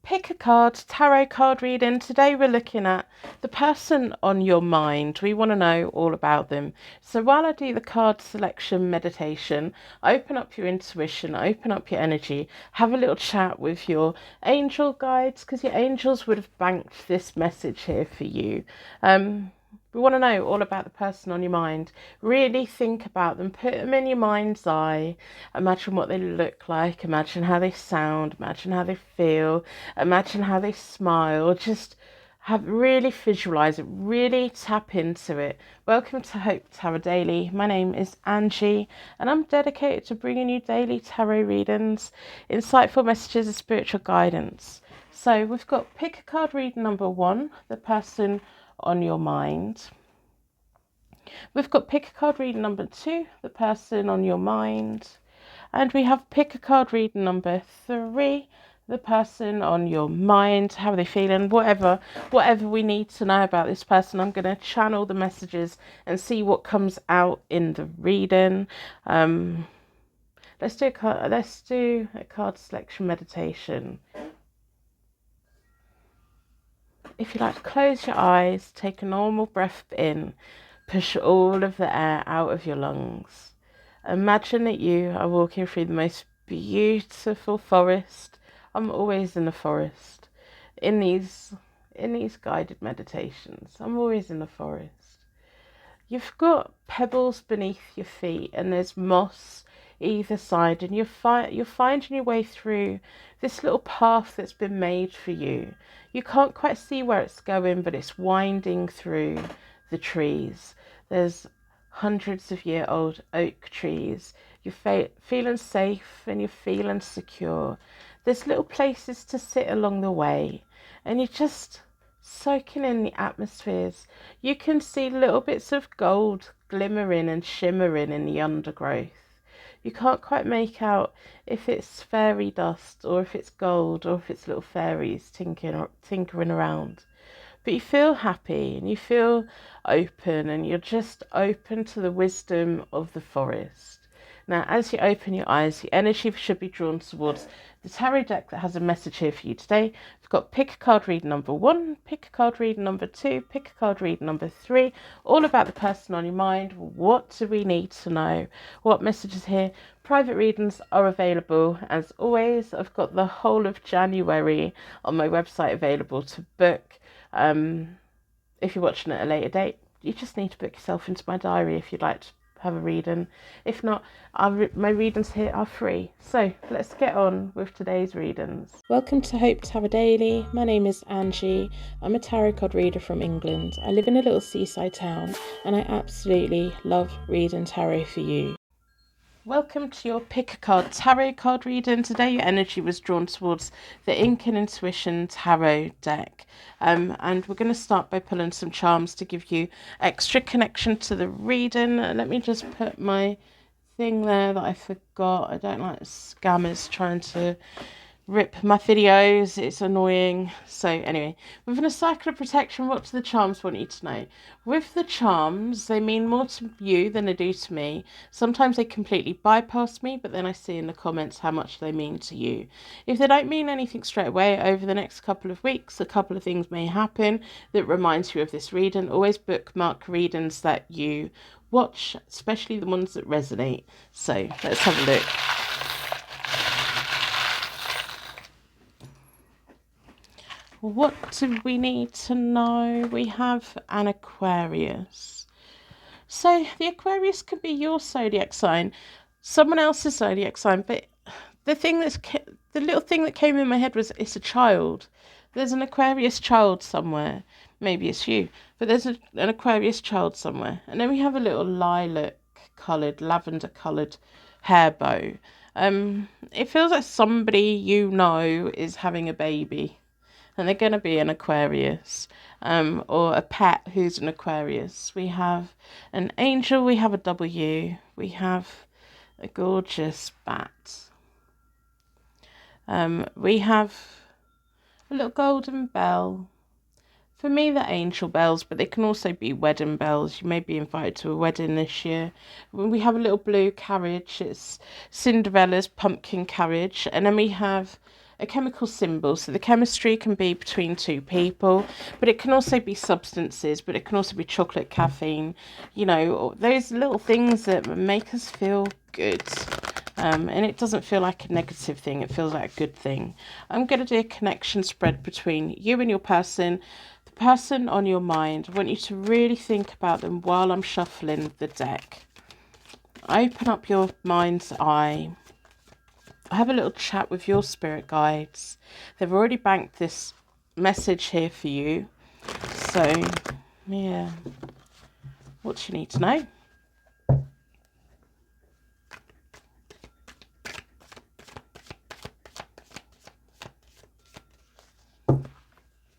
Pick a card, tarot card reading. Today we're looking at the person on your mind. We want to know all about them. So while I do the card selection meditation, open up your intuition, open up your energy, have a little chat with your angel guides, because your angels would have banked this message here for you. We want to know all about the person on your mind. Really think about them. Put them in your mind's eye. Imagine what they look like. Imagine how they sound. Imagine how they feel. Imagine how they smile. Just really visualize it. Really tap into it. Welcome to Hope Tarot Daily. My name is Angie, and I'm dedicated to bringing you daily tarot readings, insightful messages, and spiritual guidance. So we've got pick a card reading number 1, the person on your mind. We've got pick a card reading number 2, the person on your mind. And we have pick a card reading number 3, the person on your mind. How are they feeling? Whatever we need to know about this person, I'm going to channel the messages and see what comes out in the reading. Let's do a card selection meditation. If you like to close your eyes, take a normal breath in, push all of the air out of your lungs. Imagine that you are walking through the most beautiful forest. I'm always in the forest. In these guided meditations, I'm always in the forest. You've got pebbles beneath your feet and there's moss either side, and you're finding your way through this little path that's been made for you. You can't quite see where it's going, but it's winding through the trees. There's hundreds of year old oak trees. You're feeling safe and you're feeling secure. There's little places to sit along the way, and you're just soaking in the atmospheres. You can see little bits of gold glimmering and shimmering in the undergrowth. You can't quite make out if it's fairy dust or if it's gold or if it's little fairies tinkering around. But you feel happy and you feel open, and you're just open to the wisdom of the forest. Now, as you open your eyes, the energy should be drawn towards the tarot deck that has a message here for you today. We've got pick a card reading number 1, pick a card reading number 2, pick a card reading number 3, all about the person on your mind. What do we need to know? What messages here? Private readings are available. As always, I've got the whole of January on my website available to book. If you're watching at a later date, you just need to book yourself into my diary if you'd like to have a reading. If not, my readings here are free. So let's get on with today's readings. Welcome to Hope Tarot Daily. My name is Angie. I'm a tarot card reader from England. I live in a little seaside town, and I absolutely love reading tarot for you. Welcome to your pick a card tarot card reading. Today your energy was drawn towards the Ink and Intuition tarot deck. And we're going to start by pulling some charms to give you extra connection to the reading. Let me just put my thing there that I forgot. I don't like scammers trying to rip my videos. It's annoying. So anyway, within a cycle of protection, what do the charms want you to know? With the charms, they mean more to you than they do to me. Sometimes they completely bypass me, but then I see in the comments how much they mean to you. If they don't mean anything straight away, over the next couple of weeks, a couple of things may happen that reminds you of this reading. Always bookmark readings that you watch, especially the ones that resonate. So let's have a look. What do we need to know? We have an Aquarius. So the Aquarius could be your zodiac sign, someone else's zodiac sign, but the little thing that came in my head was it's a child. There's an Aquarius child somewhere. Maybe it's you, but there's an Aquarius child somewhere. And then we have a little lavender coloured hair bow. It feels like somebody you know is having a baby, and they're going to be an Aquarius, or a pet who's an Aquarius. We have an angel, we have a W, we have a gorgeous bat. We have a little golden bell. For me, they're angel bells, but they can also be wedding bells. You may be invited to a wedding this year. We have a little blue carriage. It's Cinderella's pumpkin carriage. And then we have a chemical symbol. So the chemistry can be between two people, but it can also be substances, but it can also be chocolate, caffeine, you know, those little things that make us feel good. And it doesn't feel like a negative thing, it feels like a good thing. I'm going to do a connection spread between you and your person, the person on your mind. I want you to really think about them while I'm shuffling the deck. Open up your mind's eye. Have a little chat with your spirit guides. They've already banked this message here for you. So, yeah, what do you need to know?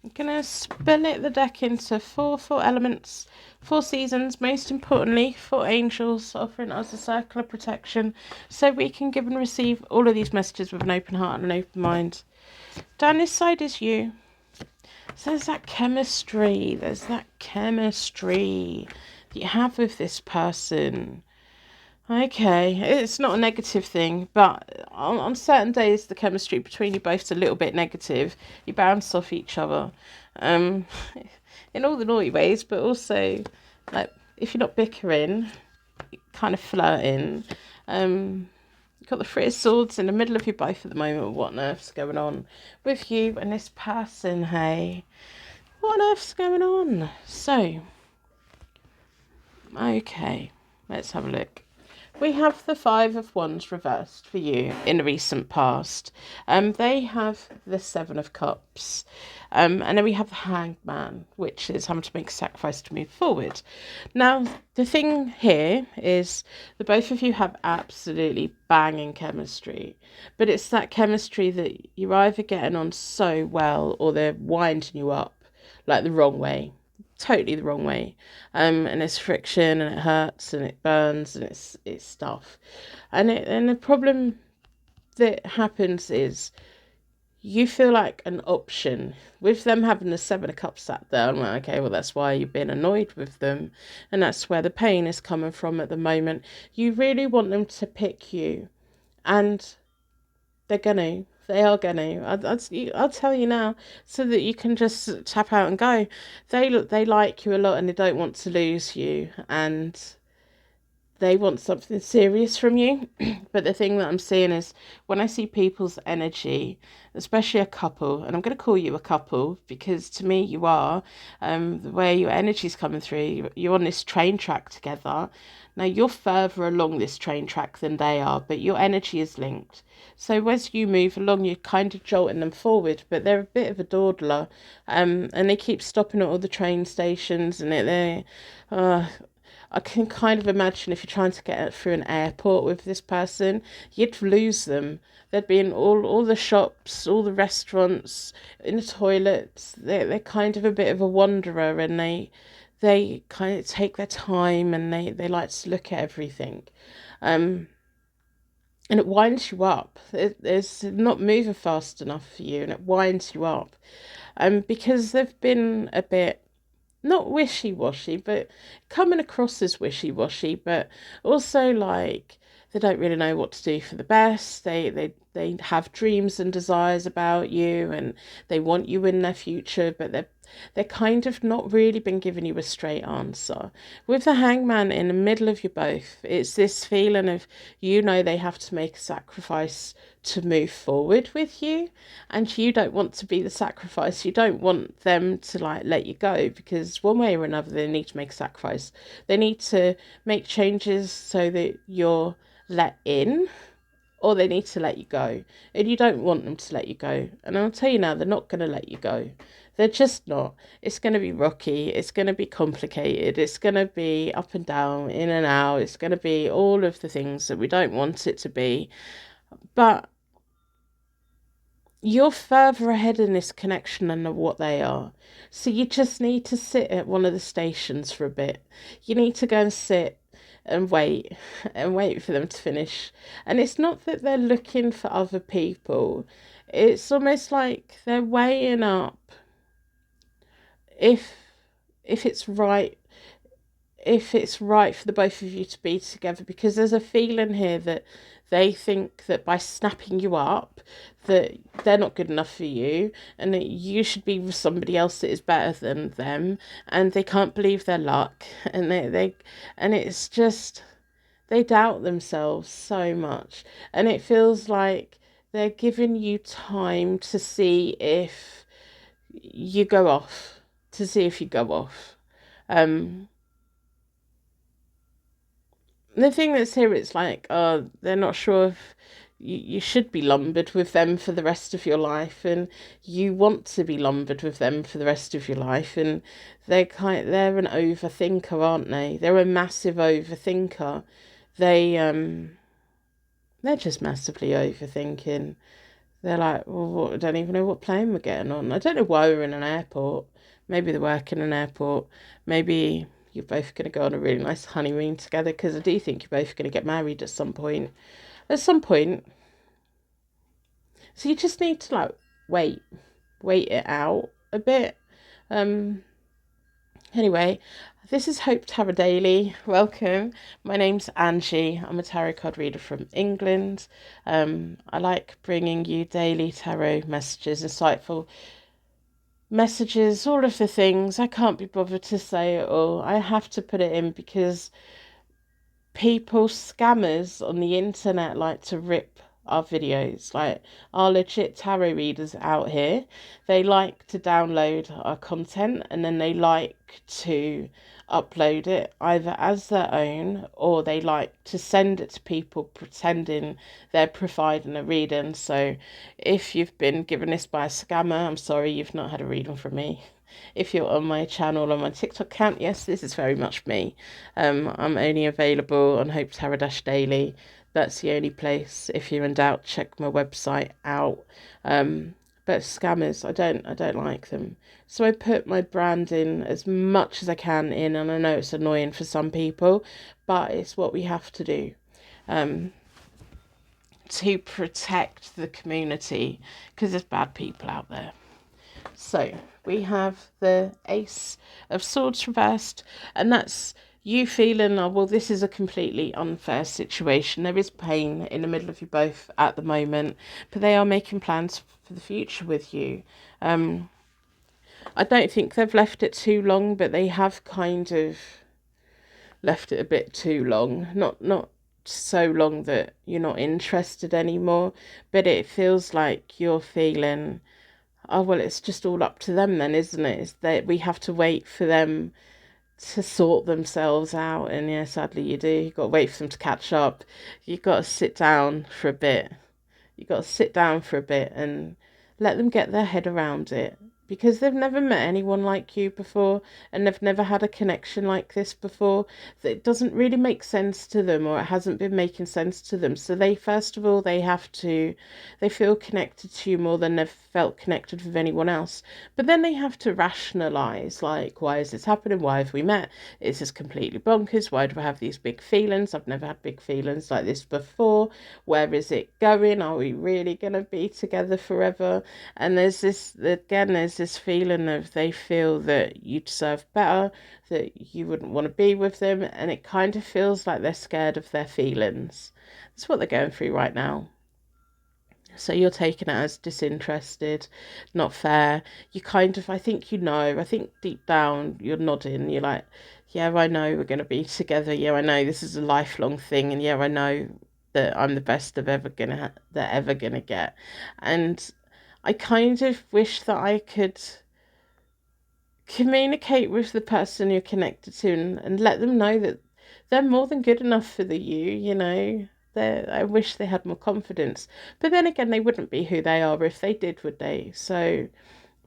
I'm going to split the deck into four elements, 4 seasons, most importantly 4 angels offering us a circle of protection so we can give and receive all of these messages with an open heart and an open mind. Down this side is you. So there's that chemistry that you have with this person. Okay, it's not a negative thing, but on certain days the chemistry between you both is a little bit negative. You bounce off each other, in all the naughty ways, but also like if you're not bickering, kind of flirting. You've got the 3 of Swords in the middle of you both at the moment. What on earth's going on with you and this person? Hey, what on earth's going on? So, okay, let's have a look. We have the 5 of Wands reversed for you in the recent past. They have the 7 of Cups. And then we have the Hanged Man, which is having to make a sacrifice to move forward. Now, the thing here is the both of you have absolutely banging chemistry. But it's that chemistry that you're either getting on so well or they're winding you up like the wrong way. Totally the wrong way, and it's friction and it hurts and it burns and it's stuff, and the problem that happens is you feel like an option with them having the 7 of Cups sat there. I'm like, okay, well that's why you've been annoyed with them, and that's where the pain is coming from at the moment. You really want them to pick you, and they are gonna. I'll tell you now, so that you can just tap out and go. They like you a lot, and they don't want to lose you, and they want something serious from you. But the thing that I'm seeing is when I see people's energy, especially a couple, and I'm going to call you a couple because to me you are, the way your energy's coming through, you're on this train track together. Now you're further along this train track than they are, but your energy is linked. So as you move along, you're kind of jolting them forward, but they're a bit of a dawdler, and they keep stopping at all the train stations, and I can kind of imagine if you're trying to get through an airport with this person, you'd lose them. They'd be in all the shops, all the restaurants, in the toilets. They're kind of a bit of a wanderer, and they kind of take their time, and they like to look at everything. And it winds you up. It's not moving fast enough for you, and it winds you up. Because they've been a bit not wishy-washy, but coming across as wishy-washy, but also like they don't really know what to do for the best. They have dreams and desires about you, and they want you in their future, but they're kind of not really been giving you a straight answer. With the Hangman in the middle of you both, it's this feeling of, you know, they have to make a sacrifice to move forward with you, and you don't want to be the sacrifice. You don't want them to like let you go, because one way or another they need to make a sacrifice. They need to make changes so that you're let in, or they need to let you go, and you don't want them to let you go. And I'll tell you now, they're not going to let you go. They're just not. It's going to be rocky, it's going to be complicated, it's going to be up and down, in and out, it's going to be all of the things that we don't want it to be. But you're further ahead in this connection than what they are. So you just need to sit at one of the stations for a bit. You need to go and sit and wait for them to finish. And it's not that they're looking for other people. It's almost like they're weighing up if it's right, if it's right for the both of you to be together, because there's a feeling here that They think that by snapping you up, that they're not good enough for you, and that you should be with somebody else that is better than them, and they can't believe their luck, and and it's just, they doubt themselves so much, and it feels like they're giving you time to see if you go off, to see if you go off. The thing that's here, it's like, they're not sure if you should be lumbered with them for the rest of your life, and you want to be lumbered with them for the rest of your life, and they're an overthinker, aren't they? They're a massive overthinker. They they're just massively overthinking. They're like, well, I don't even know what plane we're getting on. I don't know why we're in an airport. Maybe they work in an airport. Maybe you're both going to go on a really nice honeymoon together, because I do think you're both going to get married at some point. At some point. So you just need to like wait it out a bit. Um, Anyway, this is Hope Tarot Daily. Welcome. My name's Angie. I'm a tarot card reader from England. I like bringing you daily tarot messages, insightful messages, all of the things. I can't be bothered to say it all. I have to put it in because people, scammers on the internet, like to rip our videos. Like, our legit tarot readers out here, they like to download our content, and then they like to upload it either as their own, or they like to send it to people pretending they're providing a reading. So if you've been given this by a scammer, I'm sorry, you've not had a reading from me. If you're on my channel, on my TikTok account, yes, this is very much me. I'm only available on Hope Tarot Daily. That's the only place. If you're in doubt, check my website out. But scammers, I don't like them. So I put my brand in as much as I can in, and I know it's annoying for some people, but it's what we have to do. To protect the community, because there's bad people out there. So we have the Ace of Swords reversed, and that's you feeling, oh, well, this is a completely unfair situation. There is pain in the middle of you both at the moment, but they are making plans for the future with you. I don't think they've left it too long, but they have kind of left it a bit too long. Not so long that you're not interested anymore, but it feels like you're feeling, oh, well, it's just all up to them then, isn't it? It's that we have to wait for them to sort themselves out. And yeah, sadly you do. You've got to wait for them to catch up. You've got to sit down for a bit. You've got to sit down for a bit and let them get their head around it, because they've never met anyone like you before, and they've never had a connection like this before. That it doesn't really make sense to them, or it hasn't been making sense to them. So they, first of all, they feel connected to you more than they've felt connected with anyone else. But then they have to rationalize, like, why is this happening? Why have we met? Is this completely bonkers? Why do I have these big feelings? I've never had big feelings like this before. Where is it going? Are we really going to be together forever? And there's this feeling of, they feel that you deserve better, that you wouldn't want to be with them, and it kind of feels like they're scared of their feelings. That's what they're going through right now. So you're taking it as disinterested, not fair. You kind of, I think deep down you're nodding. You're like, yeah, I know we're going to be together. Yeah, I know this is a lifelong thing. And yeah, I know that I'm the best they're ever gonna get. And I kind of wish that I could communicate with the person you're connected to, and let them know that they're more than good enough for you know. I wish they had more confidence. But then again, they wouldn't be who they are if they did, would they? So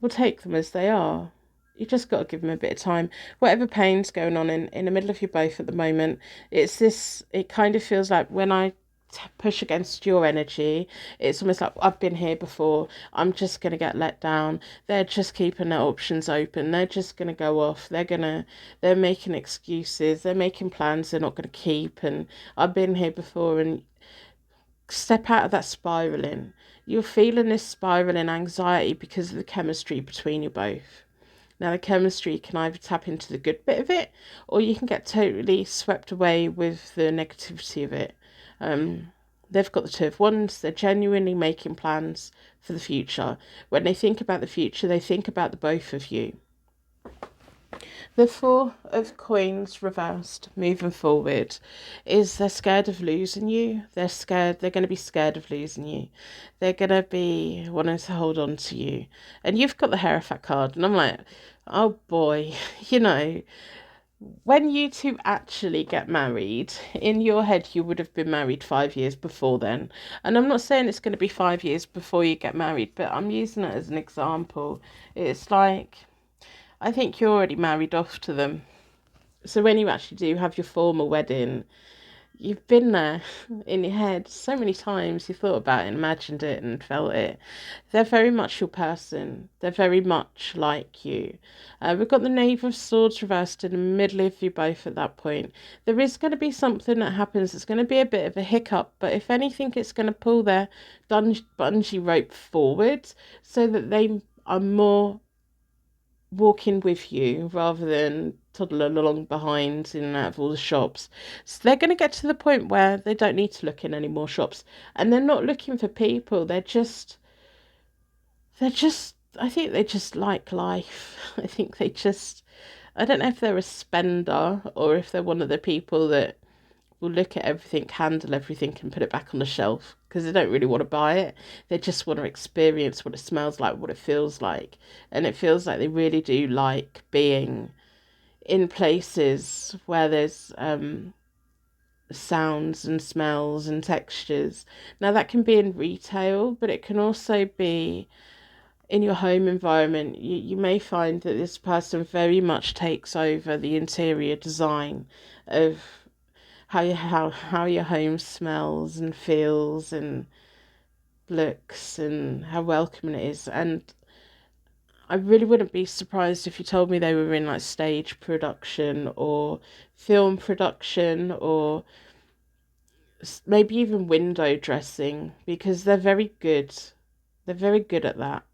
we'll take them as they are. You just got to give them a bit of time. Whatever pain's going on in the middle of you both at the moment, it kind of feels like, when I push against your energy, it's almost like, I've been here before, I'm just going to get let down. They're just keeping their options open. They're just going to go off. They're making excuses. They're making plans they're not going to keep. And I've been here before. And step out of that spiraling. You're feeling this spiraling anxiety because of the chemistry between you both. Now, the chemistry can either tap into the good bit of it, or you can get totally swept away with the negativity of it. They've got the Two of Wands. They're genuinely making plans for the future. When they think about the future, they think about the both of you. The Four of Coins reversed, moving forward, is they're scared of losing you. They're going to be scared of losing you. They're going to be wanting to hold on to you. And you've got the Hierophant card. And I'm like, oh boy, when you two actually get married, in your head, you would have been married 5 years before then. And I'm not saying it's going to be 5 years before you get married, but I'm using it as an example. It's like, I think you're already married off to them. So when you actually do have your formal wedding, you've been there in your head so many times. You thought about it, imagined it, and felt it. They're very much your person. They're very much like you. We've got the Knave of Swords reversed in the middle of you both at that point. There is going to be something that happens. It's going to be a bit of a hiccup, but if anything, it's going to pull their bungee rope forward so that they are more walking with you rather than toddling along behind in and out of all the shops. So they're going to get to the point where they don't need to look in any more shops, and they're not looking for people. They're just I think they just like life. I don't know if they're a spender or if they're one of the people that will look at everything, handle everything, and put it back on the shelf because they don't really want to buy it. They just want to experience what it smells like, what it feels like. And it feels like they really do like being in places where there's sounds and smells and textures. Now, that can be in retail, but it can also be in your home environment. You may find that this person very much takes over the interior design of how your home smells and feels and looks and how welcoming it is. And I really wouldn't be surprised if you told me they were in like stage production or film production or maybe even window dressing, because they're very good. They're very good at that.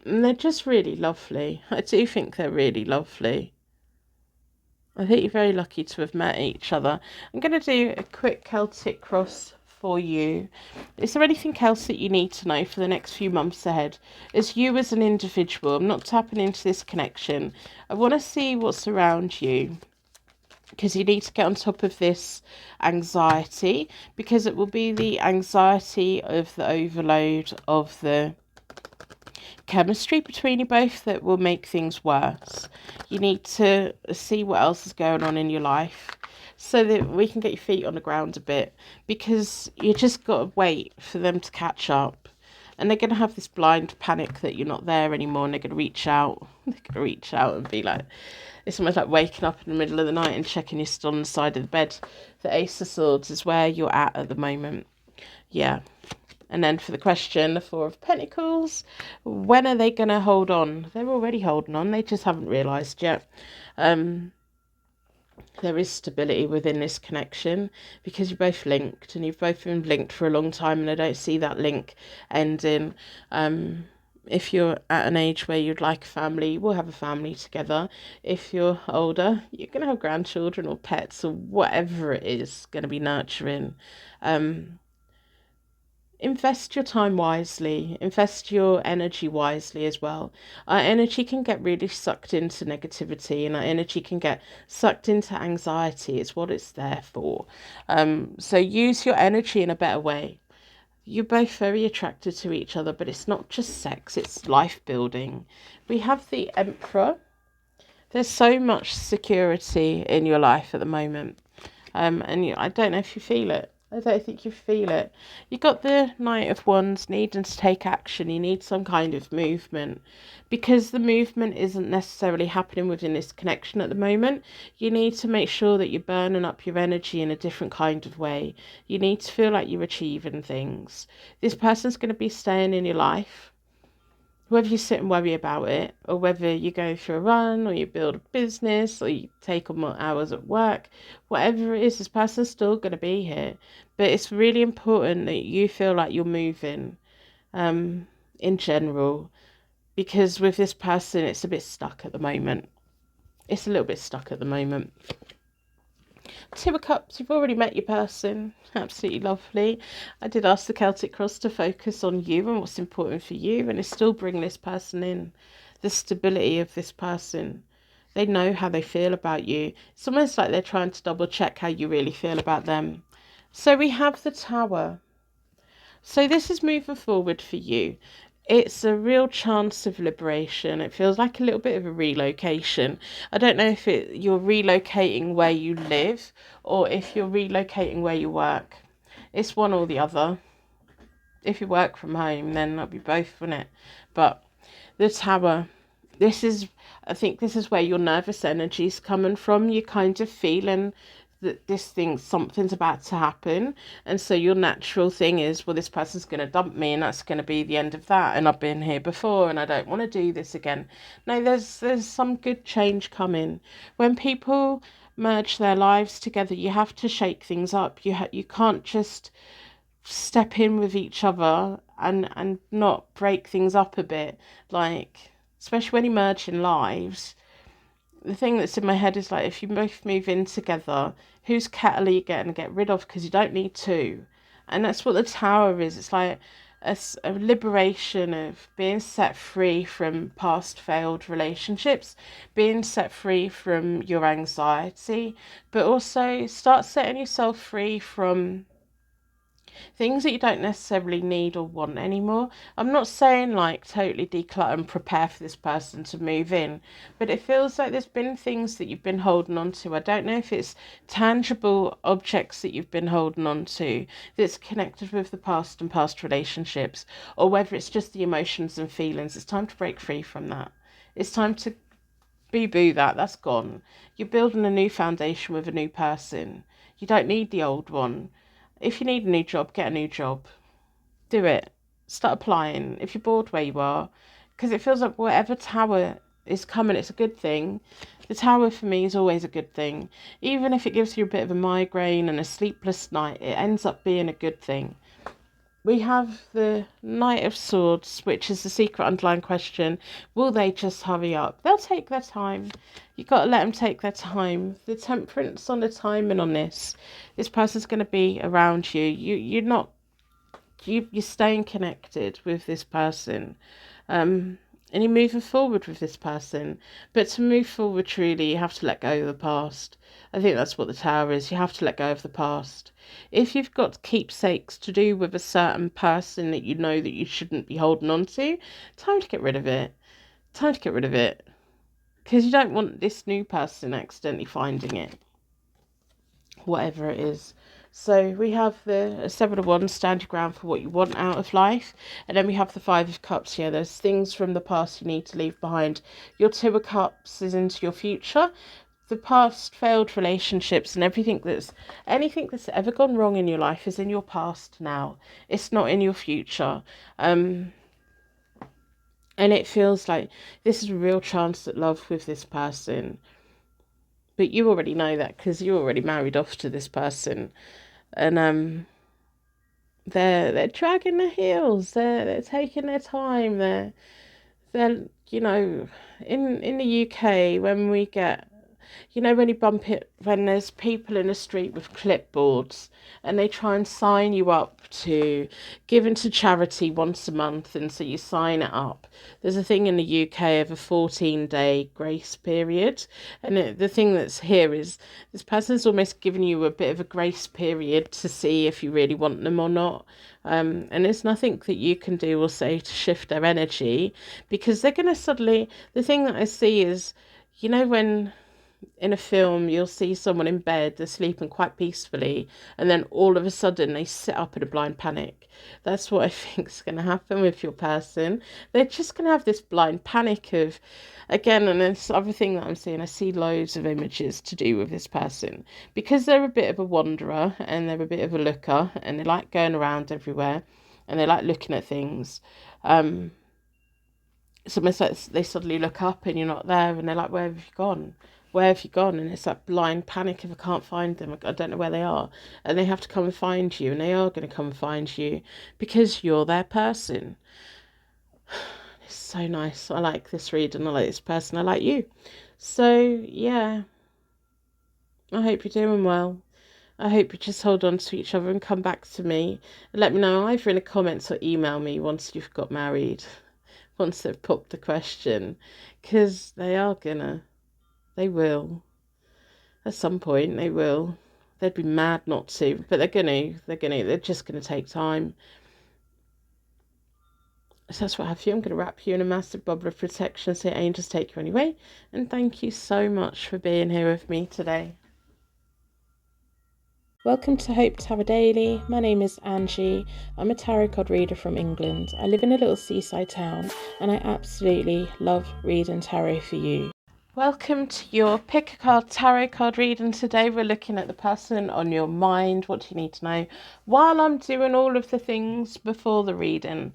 And they're just really lovely. I do think they're really lovely. I think you're very lucky to have met each other. I'm going to do a quick Celtic cross for you. Is there anything else that you need to know for the next few months ahead? As you as an individual, I'm not tapping into this connection. I want to see what's around you, because you need to get on top of this anxiety, because it will be the anxiety of the overload of the chemistry between you both that will make things worse. You need to see what else is going on in your life so that we can get your feet on the ground a bit, because you just got to wait for them to catch up. And they're going to have this blind panic that you're not there anymore, and they're going to reach out. They're going to reach out and be like, it's almost like waking up in the middle of the night and checking you're still on the side of the bed. The Ace of Swords is where you're at the moment. Yeah. And then for the question, the Four of Pentacles, when are they going to hold on? They're already holding on. They just haven't realised yet. There is stability within this connection because you're both linked, and you've both been linked for a long time, and I don't see that link ending. If you're at an age where you'd like a family, you will have a family together. If you're older, you're going to have grandchildren or pets or whatever it is going to be nurturing. Invest your time wisely, invest your energy wisely as well. Our energy can get really sucked into negativity, and our energy can get sucked into anxiety. It's what it's there for. So use your energy in a better way. You're both very attracted to each other, but it's not just sex, it's life building. We have the Emperor. There's so much security in your life at the moment. I don't know if you feel it. I don't think you feel it. You got the Knight of Wands needing to take action. You need some kind of movement, because the movement isn't necessarily happening within this connection at the moment. You need to make sure that you're burning up your energy in a different kind of way. You need to feel like you're achieving things. This person's going to be staying in your life. Whether you sit and worry about it, or whether you go for a run, or you build a business, or you take on more hours at work, whatever it is, this person's still going to be here. But it's really important that you feel like you're moving in general, because with this person, it's a bit stuck at the moment. It's a little bit stuck at the moment. Two of Cups, you've already met your person. Absolutely lovely. I did ask the Celtic Cross to focus on you and what's important for you, and it's still bringing this person in. The stability of this person. They know how they feel about you. It's almost like they're trying to double check how you really feel about them. So we have the Tower. So this is moving forward for you. It's a real chance of liberation. It feels like a little bit of a relocation. I don't know if you're relocating where you live or if you're relocating where you work. It's one or the other. If you work from home, then that'll be both, wouldn't it? But the Tower, I think this is where your nervous energy's coming from. You're kind of feeling that something's about to happen, and so your natural thing is, well, this person's going to dump me and that's going to be the end of that, and I've been here before and I don't want to do this again. No, there's some good change coming. When people merge their lives together, you have to shake things up. You can't just step in with each other and not break things up a bit, like, especially when you merge in lives. The thing that's in my head is, like, if you both move in together, whose kettle are you going to get rid of? Because you don't need two. And that's what the Tower is. It's like a liberation of being set free from past failed relationships, being set free from your anxiety, but also start setting yourself free from things that you don't necessarily need or want anymore. I'm not saying like totally declutter and prepare for this person to move in, but it feels like there's been things that you've been holding on to. I don't know if it's tangible objects that you've been holding on to that's connected with the past and past relationships, or whether it's just the emotions and feelings. It's time to break free from that. It's time to boo that. That's gone. You're building a new foundation with a new person. You don't need the old one. If you need a new job, get a new job. Do it. Start applying if you're bored where you are. Because it feels like whatever Tower is coming, it's a good thing. The Tower for me is always a good thing. Even if it gives you a bit of a migraine and a sleepless night, it ends up being a good thing. We have the Knight of Swords, which is the secret underlying question. Will they just hurry up? They'll take their time. You've got to let them take their time. The Temperance on the timing on this. This person's going to be around you. You're staying connected with this person. And you're moving forward with this person. But to move forward truly, you have to let go of the past. I think that's what the Tower is. You have to let go of the past. If you've got keepsakes to do with a certain person that you know that you shouldn't be holding on to, time to get rid of it. Time to get rid of it. Because you don't want this new person accidentally finding it. Whatever it is. So we have the Seven of Wands, stand your ground for what you want out of life. And then we have the Five of Cups here. There's things from the past you need to leave behind. Your Two of Cups is into your future. The past failed relationships and anything that's ever gone wrong in your life is in your past now. It's not in your future. And it feels like this is a real chance at love with this person. But you already know that because you're already married off to this person. And they're dragging their heels. They're taking their time. They're in the UK when we get, when you bump it, when there's people in the street with clipboards and they try and sign you up to give into charity once a month, and so you sign it up. There's a thing in the UK of a 14-day grace period, and the thing that's here is this person's almost giving you a bit of a grace period to see if you really want them or not. And there's nothing that you can do or say to shift their energy, because they're going to suddenly, the thing that I see is, when in a film you'll see someone in bed, they're sleeping quite peacefully, and then all of a sudden they sit up in a blind panic. That's what I think is going to happen with your person. They're just going to have this blind panic of, again, and this other thing that I'm seeing, I see loads of images to do with this person, because they're a bit of a wanderer and they're a bit of a looker and they like going around everywhere and they like looking at things. It's almost like they suddenly look up and you're not there, and they're like, where have you gone? Where have you gone? And it's that blind panic if I can't find them. I don't know where they are. And they have to come and find you, and they are going to come and find you because you're their person. It's so nice. I like this reading. I like this person. I like you. So, yeah. I hope you're doing well. I hope you just hold on to each other and come back to me and let me know either in the comments or email me once you've got married, once they've popped the question, because they will. At some point, they will. They'd be mad not to, but they're just gonna take time. So that's what I have for you. I'm going to wrap you in a massive bubble of protection so angels take you anyway. And thank you so much for being here with me today. Welcome to Hope Tarot Daily. My name is Angie. I'm a tarot card reader from England. I live in a little seaside town and I absolutely love reading tarot for you. Welcome to your Pick a Card Tarot card reading. Today we're looking at the person on your mind. What do you need to know? While I'm doing all of the things before the reading,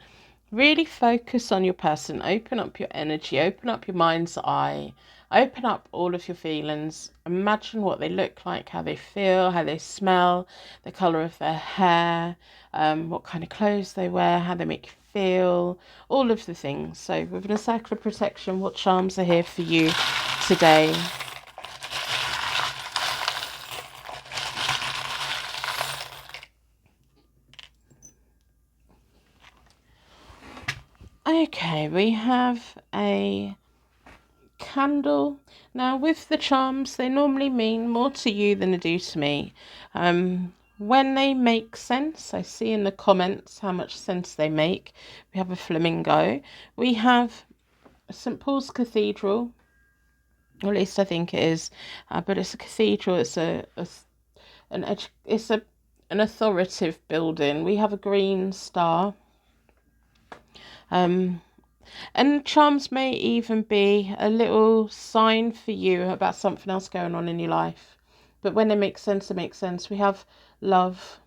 really focus on your person. Open up your energy, open up your mind's eye, open up all of your feelings. Imagine what they look like, how they feel, how they smell, the colour of their hair, what kind of clothes they wear, how they make you feel, all of the things. So within a circle of protection, what charms are here for you today? Okay, we have a candle. Now with the charms, they normally mean more to you than they do to me. When they make sense, I see in the comments how much sense they make. We have a flamingo. We have St. Paul's Cathedral, or at least I think it is, but it's a cathedral. It's an authoritative building. We have a green star. And charms may even be a little sign for you about something else going on in your life. But when they make sense, they make sense. We have love.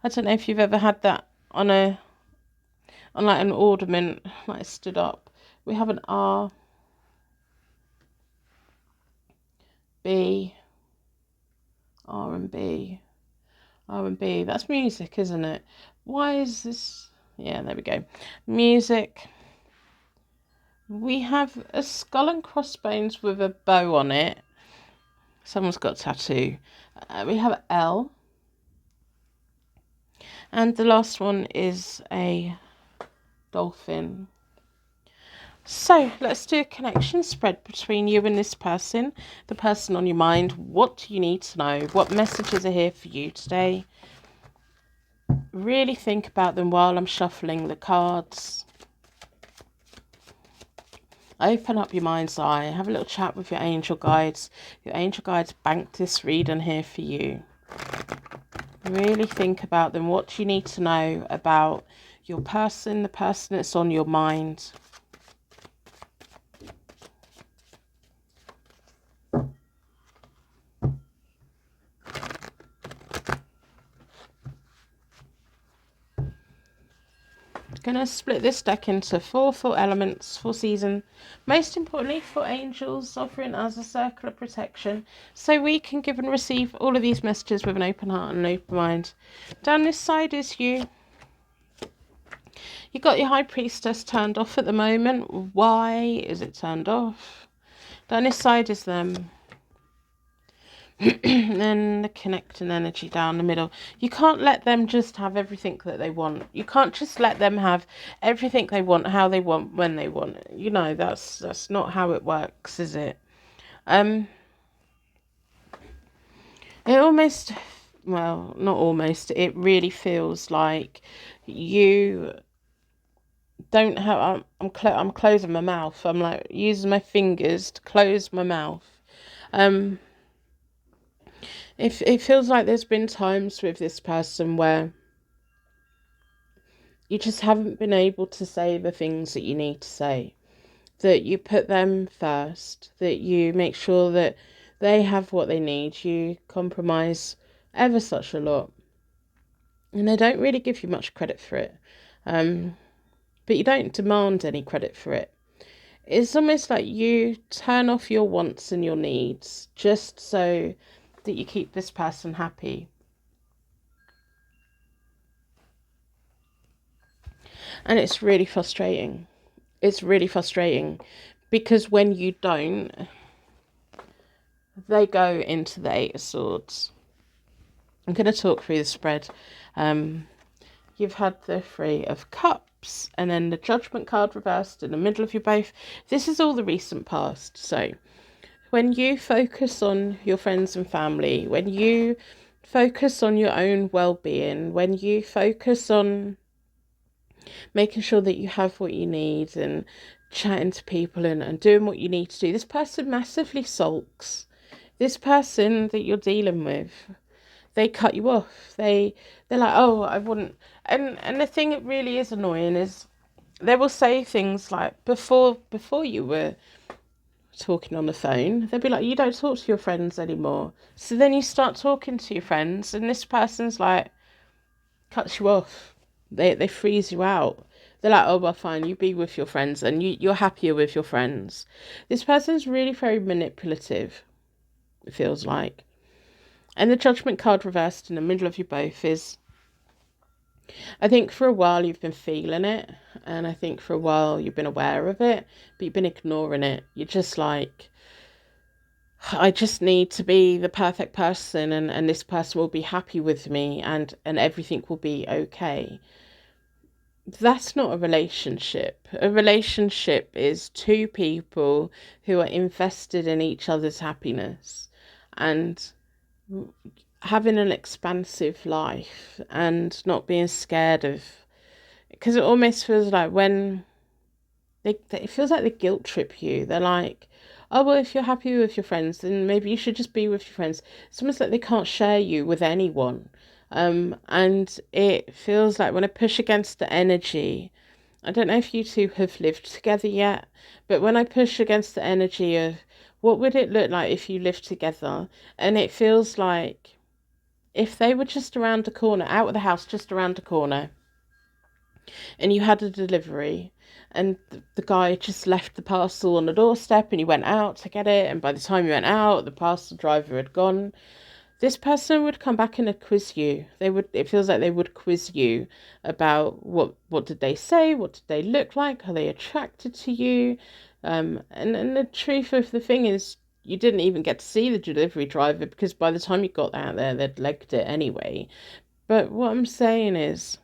I don't know if you've ever had that on like an ornament, like stood up. We have an R, B, R and B, R and B. That's music, isn't it? Why is this? Yeah, there we go. Music. We have a skull and crossbones with a bow on it. Someone's got a tattoo. We have L. And the last one is a dolphin. So let's do a connection spread between you and this person, the person on your mind. What do you need to know? What messages are here for you today? Really think about them while I'm shuffling the cards. Open up your mind's eye. Have a little chat with your angel guides. Your angel guides banked this reading here for you. Really think about them. What do you need to know about your person, the person that's on your mind? Going to split this deck into four elements, 4 seasons. Most importantly, for angels, offering us a circle of protection so we can give and receive all of these messages with an open heart and an open mind. Down this side is you. You got your High Priestess turned off at the moment. Why is it turned off? Down this side is them. And then the connecting energy down the middle. You can't let them just have everything that they want. You can't just let them have everything they want, how they want, when they want. You know, that's not how it works, is it? It almost, well, not almost, it really feels like you don't have, I'm closing my mouth. I'm like using my fingers to close my mouth. It feels like there's been times with this person where you just haven't been able to say the things that you need to say, that you put them first, that you make sure that they have what they need. You compromise ever such a lot, and they don't really give you much credit for it, but you don't demand any credit for it. It's almost like you turn off your wants and your needs just so that you keep this person happy. And it's really frustrating. It's really frustrating because when you don't, they go into the Eight of Swords. I'm going to talk through the spread. You've had the Three of Cups and then the Judgment card reversed in the middle of you both. This is all the recent past. So when you focus on your friends and family, when you focus on your own well-being, when you focus on making sure that you have what you need and chatting to people and doing what you need to do, this person massively sulks. This person that you're dealing with, they cut you off. They're like, oh, I wouldn't. And the thing that really is annoying is they will say things like, before you were talking on the phone, they'll be like, you don't talk to your friends anymore. So then you start talking to your friends and this person's like, cuts you off. They freeze you out. They're like, oh, well, fine, you be with your friends and you're happier with your friends. This person's really very manipulative, it feels like. And the Judgment card reversed in the middle of you both is, I think for a while you've been feeling it, and I think for a while you've been aware of it, but you've been ignoring it. You're just like, I just need to be the perfect person, and this person will be happy with me, and everything will be okay. That's not a relationship. A relationship is two people who are invested in each other's happiness and having an expansive life and not being scared of, because it almost feels like when it feels like they guilt trip you. They're like, oh, well, if you're happy with your friends, then maybe you should just be with your friends. It's almost like they can't share you with anyone. And it feels like when I push against the energy, I don't know if you two have lived together yet, but when I push against the energy of what would it look like if you lived together, and it feels like if they were just around the corner, out of the house, just around the corner, and you had a delivery, and the guy just left the parcel on the doorstep and you went out to get it, and by the time you went out, the parcel driver had gone, this person would come back and quiz you. It feels like they would quiz you about what did they say, what did they look like, are they attracted to you? And the truth of the thing is, you didn't even get to see the delivery driver because by the time you got out there, they'd legged it anyway. But what I'm saying is,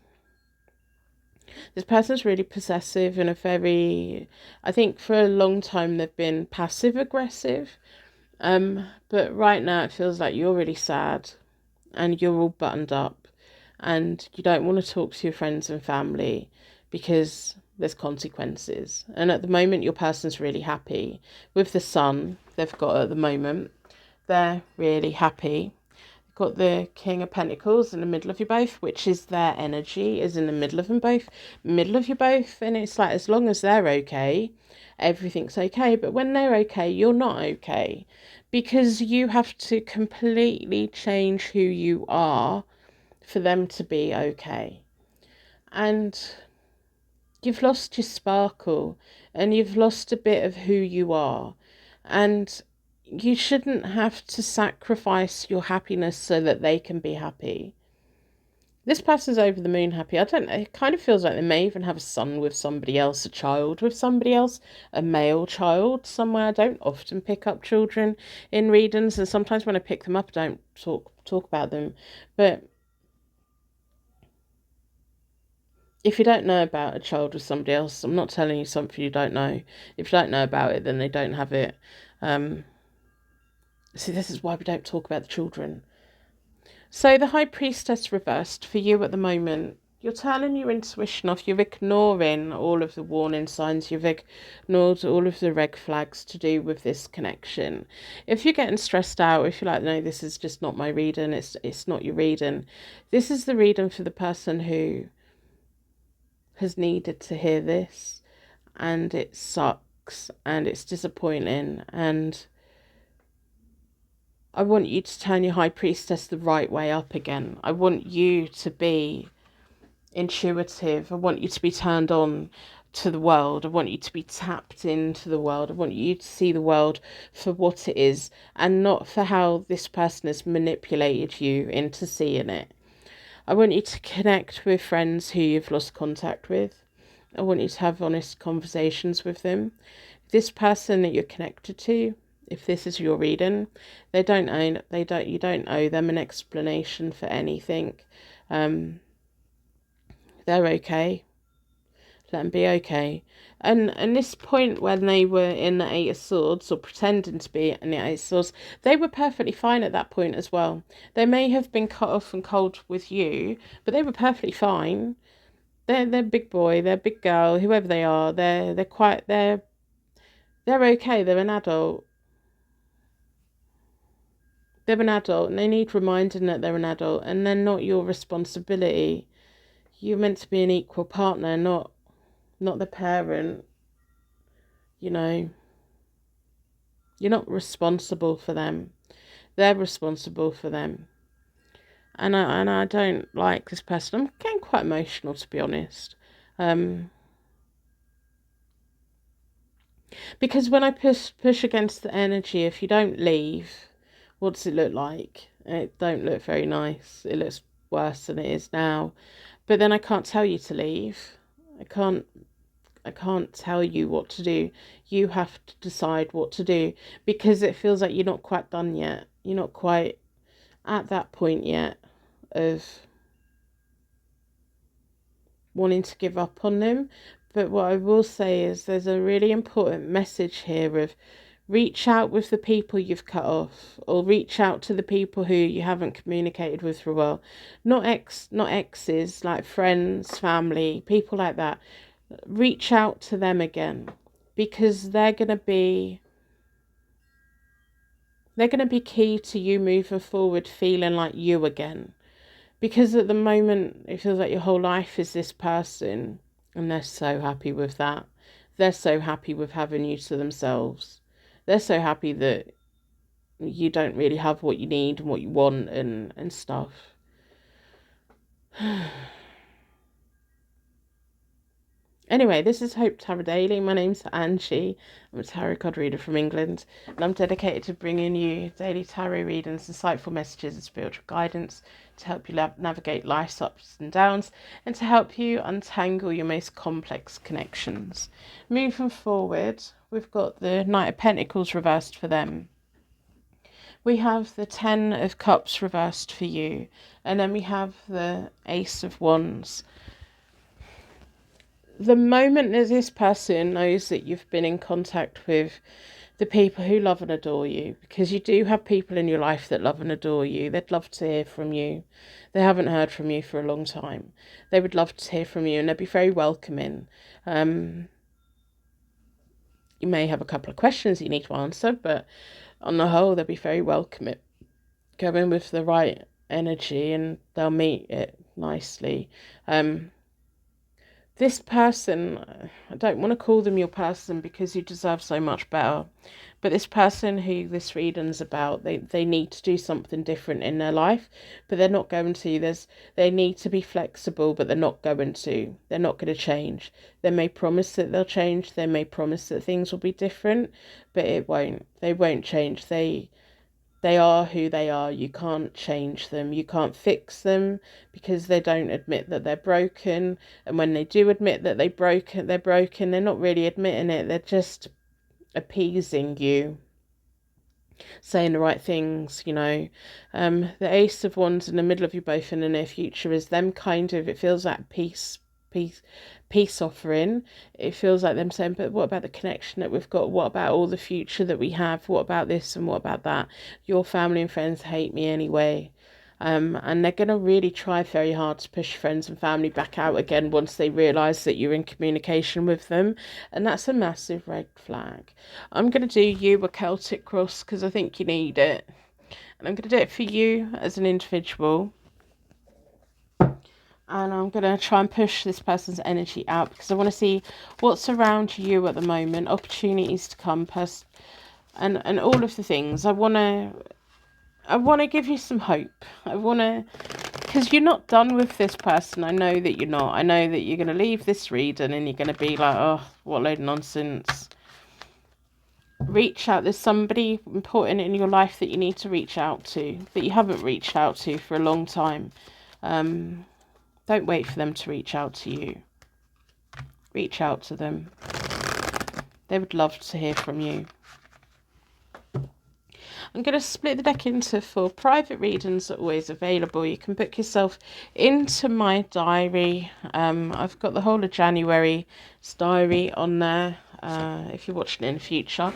this person's really possessive and I think for a long time they've been passive aggressive. But right now it feels like you're really sad and you're all buttoned up and you don't want to talk to your friends and family because there's consequences. And at the moment your person's really happy with the Sun they've got at the moment. They're really happy. Got the King of Pentacles in the middle of you both, which is their energy is in the middle of them both, middle of you both, and it's like as long as they're okay, everything's okay. But when they're okay, you're not okay, because you have to completely change who you are for them to be okay. And you've lost your sparkle and you've lost a bit of who you are, and you shouldn't have to sacrifice your happiness so that they can be happy. This person's over the moon happy. I don't know. It kind of feels like they may even have a son with somebody else, a child with somebody else, a male child somewhere. I don't often pick up children in readings, and sometimes when I pick them up, I don't talk about them. But if you don't know about a child with somebody else, I'm not telling you something you don't know. If you don't know about it, then they don't have it. See, this is why we don't talk about the children. So the High Priestess reversed for you at the moment. You're turning your intuition off. You're ignoring all of the warning signs. You've ignored all of the red flags to do with this connection. If you're getting stressed out, if you're like, no, this is just not my reading, it's not your reading. This is the reading for the person who has needed to hear this. And it sucks. And it's disappointing. And I want you to turn your High Priestess the right way up again. I want you to be intuitive. I want you to be turned on to the world. I want you to be tapped into the world. I want you to see the world for what it is and not for how this person has manipulated you into seeing it. I want you to connect with friends who you've lost contact with. I want you to have honest conversations with them. This person that you're connected to, if this is your reading, you don't owe them an explanation for anything. They're okay. Let them be okay. And this point when they were in the Eight of Swords, or pretending to be in the Eight of Swords, they were perfectly fine at that point as well. They may have been cut off and cold with you, but they were perfectly fine. They're big boy, they're big girl, whoever they are, they're okay. They're an adult. They're an adult, and they need reminding that they're an adult, and they're not your responsibility. You're meant to be an equal partner, not the parent. You know, you're not responsible for them. They're responsible for them. And I don't like this person. I'm getting quite emotional, to be honest. Because when I push against the energy, if you don't leave, what does it look like? It don't look very nice. It looks worse than it is now. But then I can't tell you to leave. I can't tell you what to do. You have to decide what to do, because it feels like you're not quite done yet. You're not quite at that point yet of wanting to give up on them. But what I will say is there's a really important message here of reach out with the people you've cut off, or reach out to the people who you haven't communicated with for a while. Not exes, like friends, family, people like that. Reach out to them again, because they're going to be key to you moving forward, feeling like you again. Because at the moment it feels like your whole life is this person, and they're so happy with that. They're so happy with having you to themselves. They're so happy that you don't really have what you need and what you want and stuff. Anyway, this is Hope Tarot Daily. My name's Angie. I'm a tarot card reader from England, and I'm dedicated to bringing you daily tarot readings, insightful messages and spiritual guidance to help you navigate life's ups and downs, and to help you untangle your most complex connections. Moving forward, we've got the Knight of Pentacles reversed for them. We have the Ten of Cups reversed for you, and then we have the Ace of Wands. The moment that this person knows that you've been in contact with the people who love and adore you, because you do have people in your life that love and adore you, they'd love to hear from you. They haven't heard from you for a long time. They would love to hear from you, and they'd be very welcoming. You may have a couple of questions you need to answer, but on the whole, they'll be very welcoming. Go in with the right energy and they'll meet it nicely. This person, I don't want to call them your person because you deserve so much better. But this person who this reading's about, they need to do something different in their life, but they're not going to. They need to be flexible, but they're not going to. They're not going to change. They may promise that they'll change. They may promise that things will be different, but it won't. They won't change. They are who they are. You can't change them. You can't fix them, because they don't admit that they're broken. And when they do admit that they're broken, they're not really admitting it. They're just appeasing you, saying the right things, you know. The Ace of Wands in the middle of you both in the near future is them kind of, it feels like peace offering. It feels like them saying, but what about the connection that we've got? What about all the future that we have? What about this and what about that? Your family and friends hate me anyway. And they're going to really try very hard to push friends and family back out again once they realise that you're in communication with them. And that's a massive red flag. I'm going to do you a Celtic cross because I think you need it. And I'm going to do it for you as an individual. And I'm going to try and push this person's energy out, because I want to see what's around you at the moment, opportunities to come, and all of the things. I want to give you some hope. Because you're not done with this person. I know that you're not. I know that you're going to leave this reading and you're going to be like, oh, what a load of nonsense. Reach out. There's somebody important in your life that you need to reach out to, that you haven't reached out to for a long time. Don't wait for them to reach out to you. Reach out to them. They would love to hear from you. I'm going to split the deck into 4 private readings that are always available. You can book yourself into my diary. I've got the whole of January's diary on there. If you're watching in the future,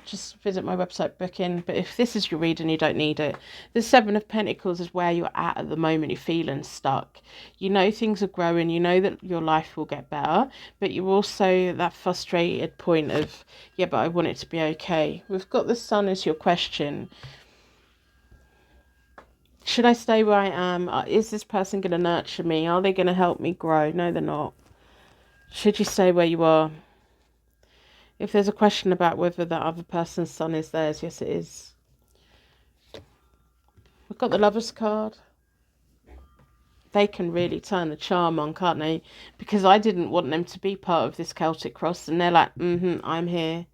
just visit my website, booking. But if this is your reading, you don't need it. The 7 of Pentacles is where you're at the moment. You're feeling stuck. You know things are growing. You know that your life will get better. But you're also at that frustrated point of, yeah, but I want it to be okay. We've got the Sun as your question. Should I stay where I am? Is this person going to nurture me? Are they going to help me grow? No, they're not. Should you stay where you are? If there's a question about whether that other person's sun is theirs, yes, it is. We've got the Lovers card. They can really turn the charm on, can't they? Because I didn't want them to be part of this Celtic cross, and they're like, I'm here.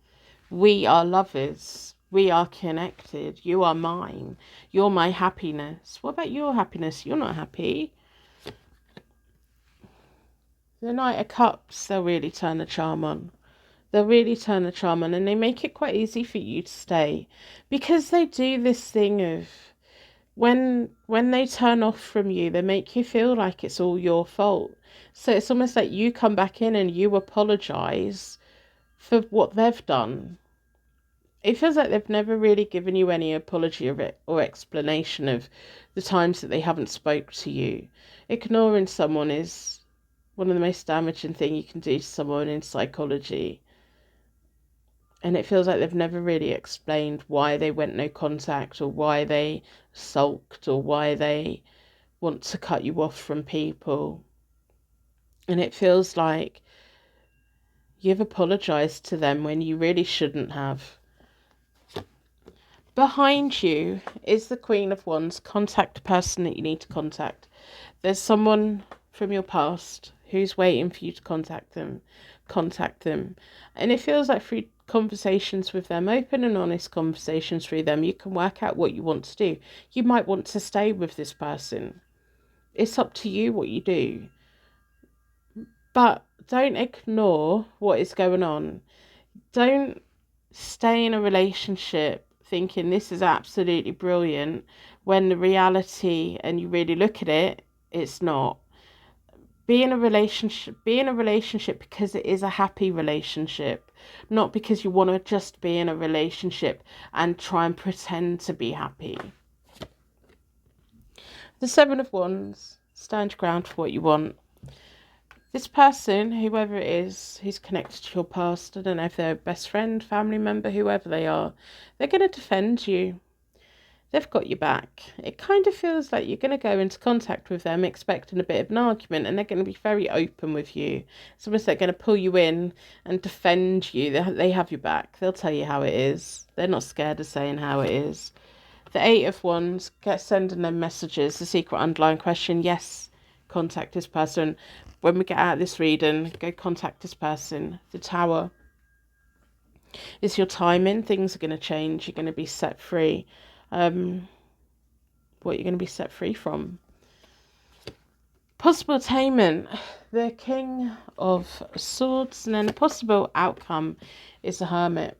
We are lovers. We are connected. You are mine. You're my happiness. What about your happiness? You're not happy. The Knight of Cups, they'll really turn the charm on. They'll really turn the charm on, and they make it quite easy for you to stay. Because they do this thing of, when they turn off from you, they make you feel like it's all your fault. So it's almost like you come back in and you apologise for what they've done. It feels like they've never really given you any apology or explanation of the times that they haven't spoke to you. Ignoring someone is one of the most damaging things you can do to someone in psychology. And it feels like they've never really explained why they went no contact, or why they sulked, or why they want to cut you off from people. And it feels like you've apologised to them when you really shouldn't have. Behind you is the Queen of Wands. Contact the person that you need to contact. There's someone from your past who's waiting for you to contact them. Contact them. And it feels like through conversations with them, open and honest conversations through them, you can work out what you want to do. You might want to stay with this person. It's up to you what you do. But don't ignore what is going on. Don't stay in a relationship thinking this is absolutely brilliant, when the reality, and you really look at it, it's not. Be in a relationship because it is a happy relationship, not because you want to just be in a relationship and try and pretend to be happy. The 7 of Wands, stand your ground for what you want. This person, whoever it is, who's connected to your past, I don't know if they're a best friend, family member, whoever they are, they're going to defend you. They've got your back. It kind of feels like you're going to go into contact with them expecting a bit of an argument, and they're going to be very open with you. It's almost like they're going to pull you in and defend you. They have your back. They'll tell you how it is. They're not scared of saying how it is. The 8 of Wands, sending them messages. The secret underlying question, yes, contact this person. When we get out of this reading, go contact this person. The Tower. It's your timing. Things are going to change. You're going to be set free. What you're going to be set free from. Possible attainment. The King of Swords. And then the possible outcome is the Hermit.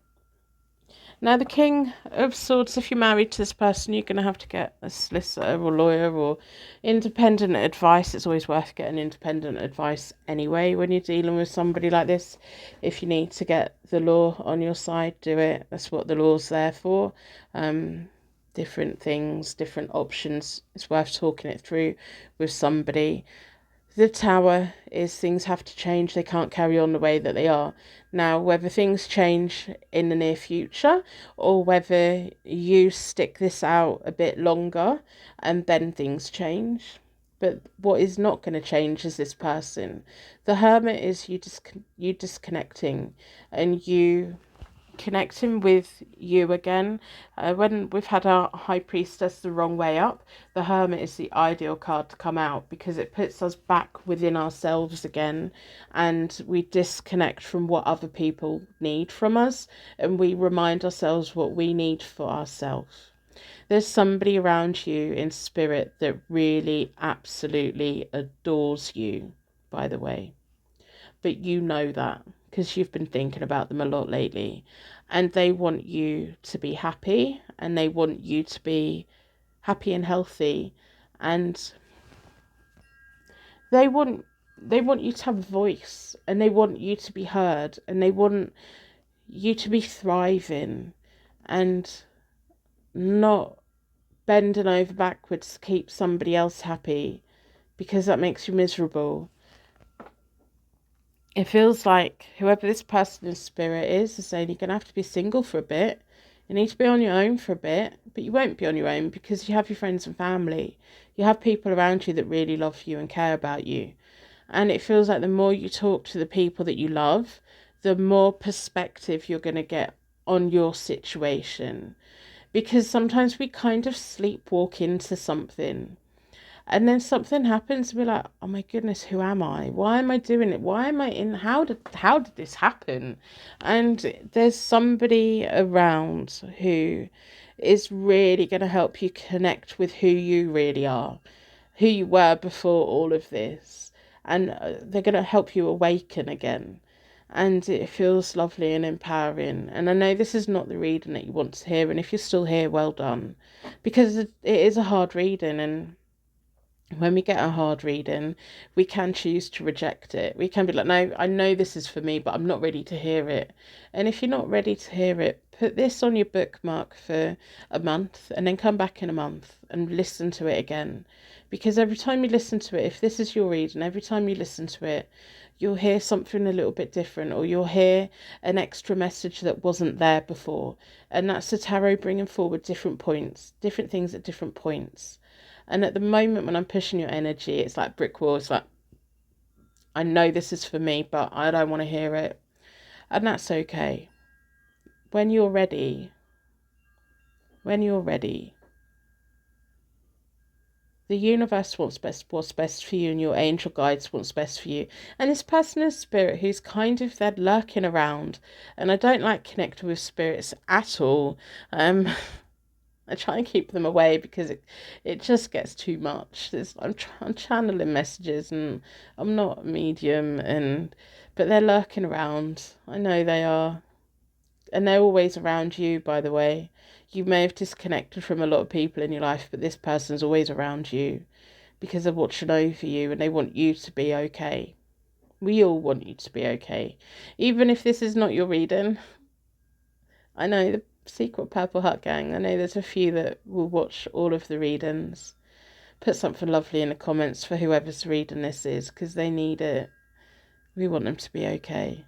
Now, the King of Swords, if you're married to this person, you're going to have to get a solicitor or lawyer or independent advice. It's always worth getting independent advice anyway when you're dealing with somebody like this. If you need to get the law on your side, do it. That's what the law's there for. Different things, different options. It's worth talking it through with somebody. The Tower is things have to change. They can't carry on the way that they are. Now, whether things change in the near future or whether you stick this out a bit longer and then things change. But what is not going to change is this person. The Hermit is you disconnecting and you connecting with you again. When we've had our High Priestess the wrong way up, the Hermit is the ideal card to come out because it puts us back within ourselves again, and we disconnect from what other people need from us, and we remind ourselves what we need for ourselves. There's somebody around you in spirit that really absolutely adores you, by the way, but you know that because you've been thinking about them a lot lately, and they want you to be happy, and they want you to be happy and healthy, and they want you to have a voice, and they want you to be heard, and they want you to be thriving and not bending over backwards to keep somebody else happy, because that makes you miserable. It feels like whoever this person in spirit is saying you're going to have to be single for a bit. You need to be on your own for a bit, but you won't be on your own because you have your friends and family. You have people around you that really love you and care about you. And it feels like the more you talk to the people that you love, the more perspective you're going to get on your situation. Because sometimes we kind of sleepwalk into something. And then something happens, we're like, oh my goodness, who am I? Why am I doing it? Why am I in? How did this happen? And there's somebody around who is really going to help you connect with who you really are, who you were before all of this. And they're going to help you awaken again. And it feels lovely and empowering. And I know this is not the reading that you want to hear. And if you're still here, well done. Because it is a hard reading, and when we get a hard reading, we can choose to reject it. We can be like, no, I know this is for me, but I'm not ready to hear it. And if you're not ready to hear it, put this on your bookmark for a month and then come back in a month and listen to it again. Because every time you listen to it, if this is your reading, every time you listen to it, you'll hear something a little bit different, or you'll hear an extra message that wasn't there before. And that's the tarot bringing forward different points, different things at different points. And at the moment when I'm pushing your energy, it's like brick wall. It's like, I know this is for me, but I don't want to hear it. And that's okay. When you're ready, the universe wants what's best for you, and your angel guides what's best for you. And this person is spirit who's kind of there lurking around. And I don't like connecting with spirits at all. I try and keep them away because it just gets too much. I'm channeling messages, and I'm not a medium, but they're lurking around. I know they are. And they're always around you, by the way. You may have disconnected from a lot of people in your life, but this person's always around you because they're watching over you, and they want you to be okay. We all want you to be okay. Even if this is not your reading. I know the Secret Purple Heart Gang, I know there's a few that will watch all of the readings. Put something lovely in the comments for whoever's reading this is, because they need it. We want them to be okay.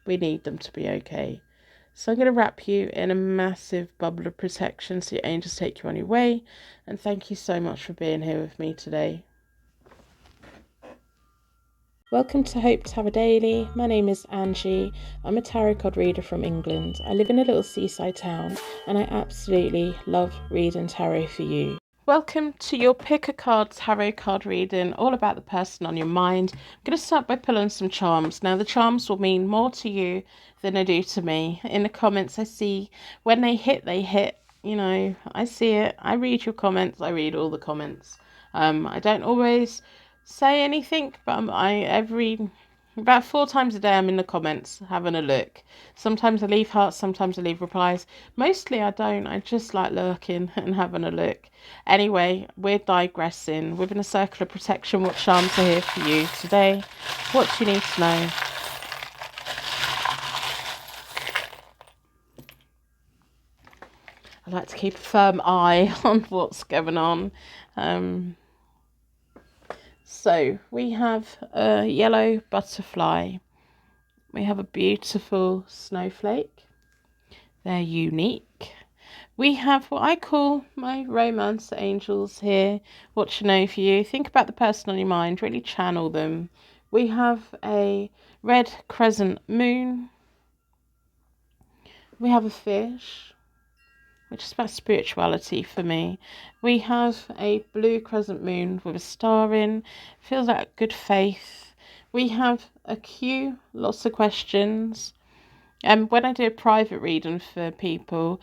We need them to be okay. So I'm going to wrap you in a massive bubble of protection so your angels take you on your way. And thank you so much for being here with me today. Welcome to Hope Tarot Daily. My name is Angie. I'm a tarot card reader from England. I live in a little seaside town, and I absolutely love reading tarot for you. Welcome to your Pick a Card tarot card reading, all about the person on your mind. I'm going to start by pulling some charms. Now, the charms will mean more to you than they do to me. In the comments, I see when they hit. You know, I see it. I read your comments. I read all the comments. I don't always say anything, but about 4 times a day I'm in the comments having a look. Sometimes I leave hearts, sometimes I leave replies. Mostly I don't. I just like lurking and having a look. Anyway, we're digressing. Within a circle of protection, what charms are here for you today? What do you need to know? I like to keep a firm eye on what's going on. So we have a yellow butterfly. We have a beautiful snowflake. They're unique. We have what I call my romance angels here. What to know for you. Think about the person on your mind. Really channel them. We have a red crescent moon. We have a fish, which is about spirituality for me. We have a blue crescent moon with a star in. Feels like good faith. We have a queue, lots of questions. When I do a private reading for people,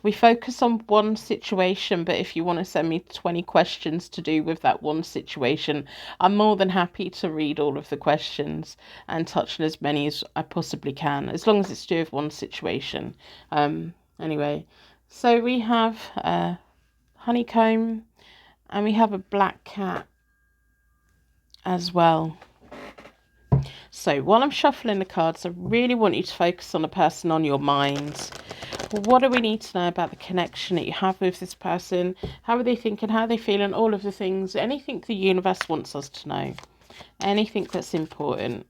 we focus on one situation, but if you want to send me 20 questions to do with that one situation, I'm more than happy to read all of the questions and touch on as many as I possibly can, as long as it's to do with one situation. Anyway, so we have honeycomb, and we have a black cat as well. So while I'm shuffling the cards, I really want you to focus on the person on your mind. What do we need to know about the connection that you have with this person? How are they thinking? How are they feeling? All of the things. Anything the universe wants us to know. Anything that's important.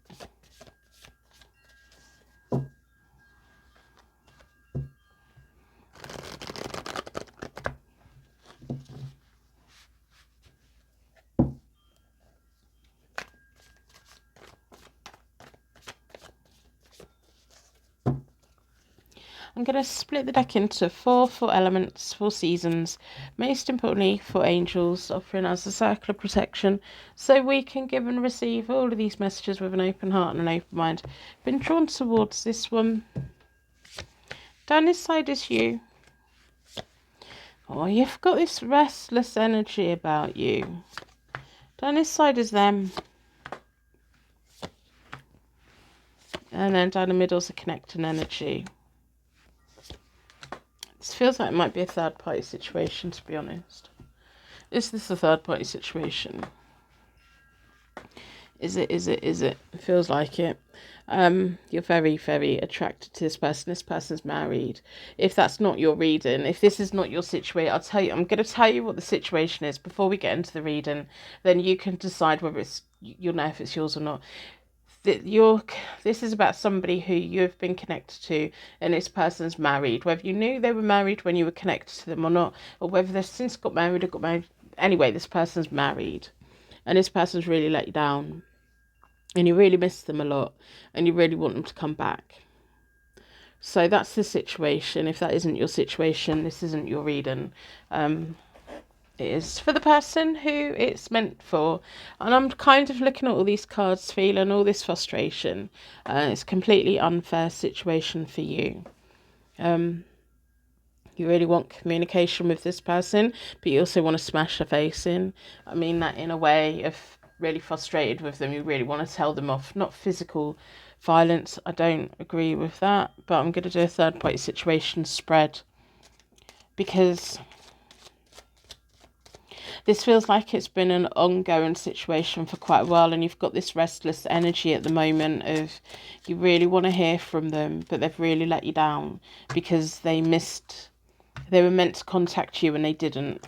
I'm going to split the deck into four elements, 4 seasons, most importantly 4 angels, offering us a circle of protection so we can give and receive all of these messages with an open heart and an open mind. Been drawn towards this one. Down this side is you. Oh, you've got this restless energy about you. Down this side is them. And then down the middle is a connecting energy. This feels like it might be a third party situation, to be honest. Is this a third party situation? Is it? It feels like it. You're very, very attracted to this person. This person's married. If that's not your reading, if this is not your situation, I'm going to tell you what the situation is before we get into the reading. Then you can decide whether you'll know if it's yours or not. This is about somebody who you've been connected to, and this person's married. Whether you knew they were married when you were connected to them or not, or whether they've since got married or got married. Anyway, this person's married, and this person's really let you down, and you really miss them a lot, and you really want them to come back. So that's the situation. If that isn't your situation, this isn't your reading. It is for the person who it's meant for. And I'm kind of looking at all these cards, feeling all this frustration. It's a completely unfair situation for you. You really want communication with this person, but you also want to smash their face in. I mean that in a way of really frustrated with them. You really want to tell them off. Not physical violence. I don't agree with that. But I'm going to do a third party situation spread. Because this feels like it's been an ongoing situation for quite a while, and you've got this restless energy at the moment of you really want to hear from them, but they've really let you down because they were meant to contact you and they didn't.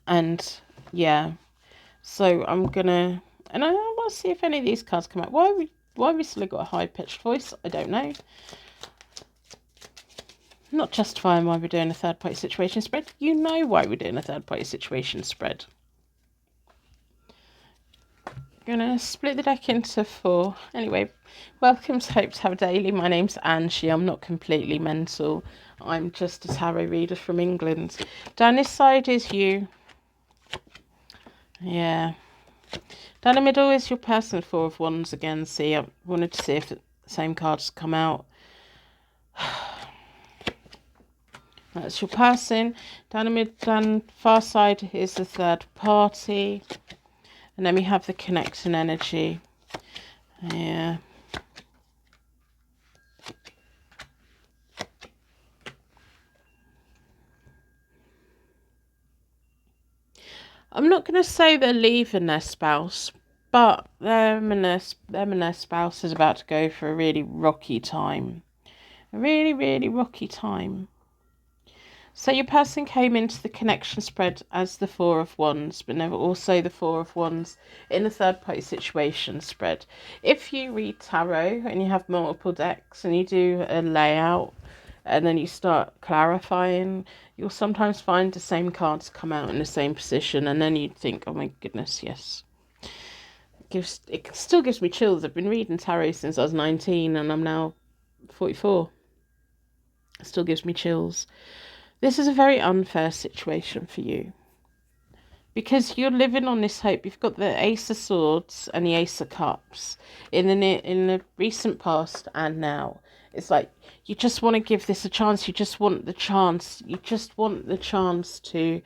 And yeah, so I'm gonna, and I want to see if any of these cards come out. Why we still got a high-pitched voice, I don't know. Not justifying why we're doing a third-party situation spread. You know why we're doing a third-party situation spread. I'm going to split the deck into 4. Anyway, welcome to Hope to Have Daily. My name's Angie. I'm not completely mental. I'm just a tarot reader from England. Down this side is you. Yeah. Down the middle is your person, 4 of Wands again. See, I wanted to see if the same cards come out. That's your person. Down far side is the third party. And then we have the connecting energy. Yeah. I'm not going to say they're leaving their spouse, but them and their spouse is about to go for a really rocky time. A really, really rocky time. So your person came into the connection spread as the 4 of Wands, but never also the 4 of Wands in the third party situation spread. If you read tarot and you have multiple decks and you do a layout and then you start clarifying, you'll sometimes find the same cards come out in the same position, and then you'd think, oh my goodness, yes. It still gives me chills. I've been reading tarot since I was 19 and I'm now 44. It still gives me chills. This is a very unfair situation for you because you're living on this hope. You've got the Ace of Swords and the Ace of Cups in the recent past and now. It's like you just want to give this a chance. You just want the chance. You just want the chance to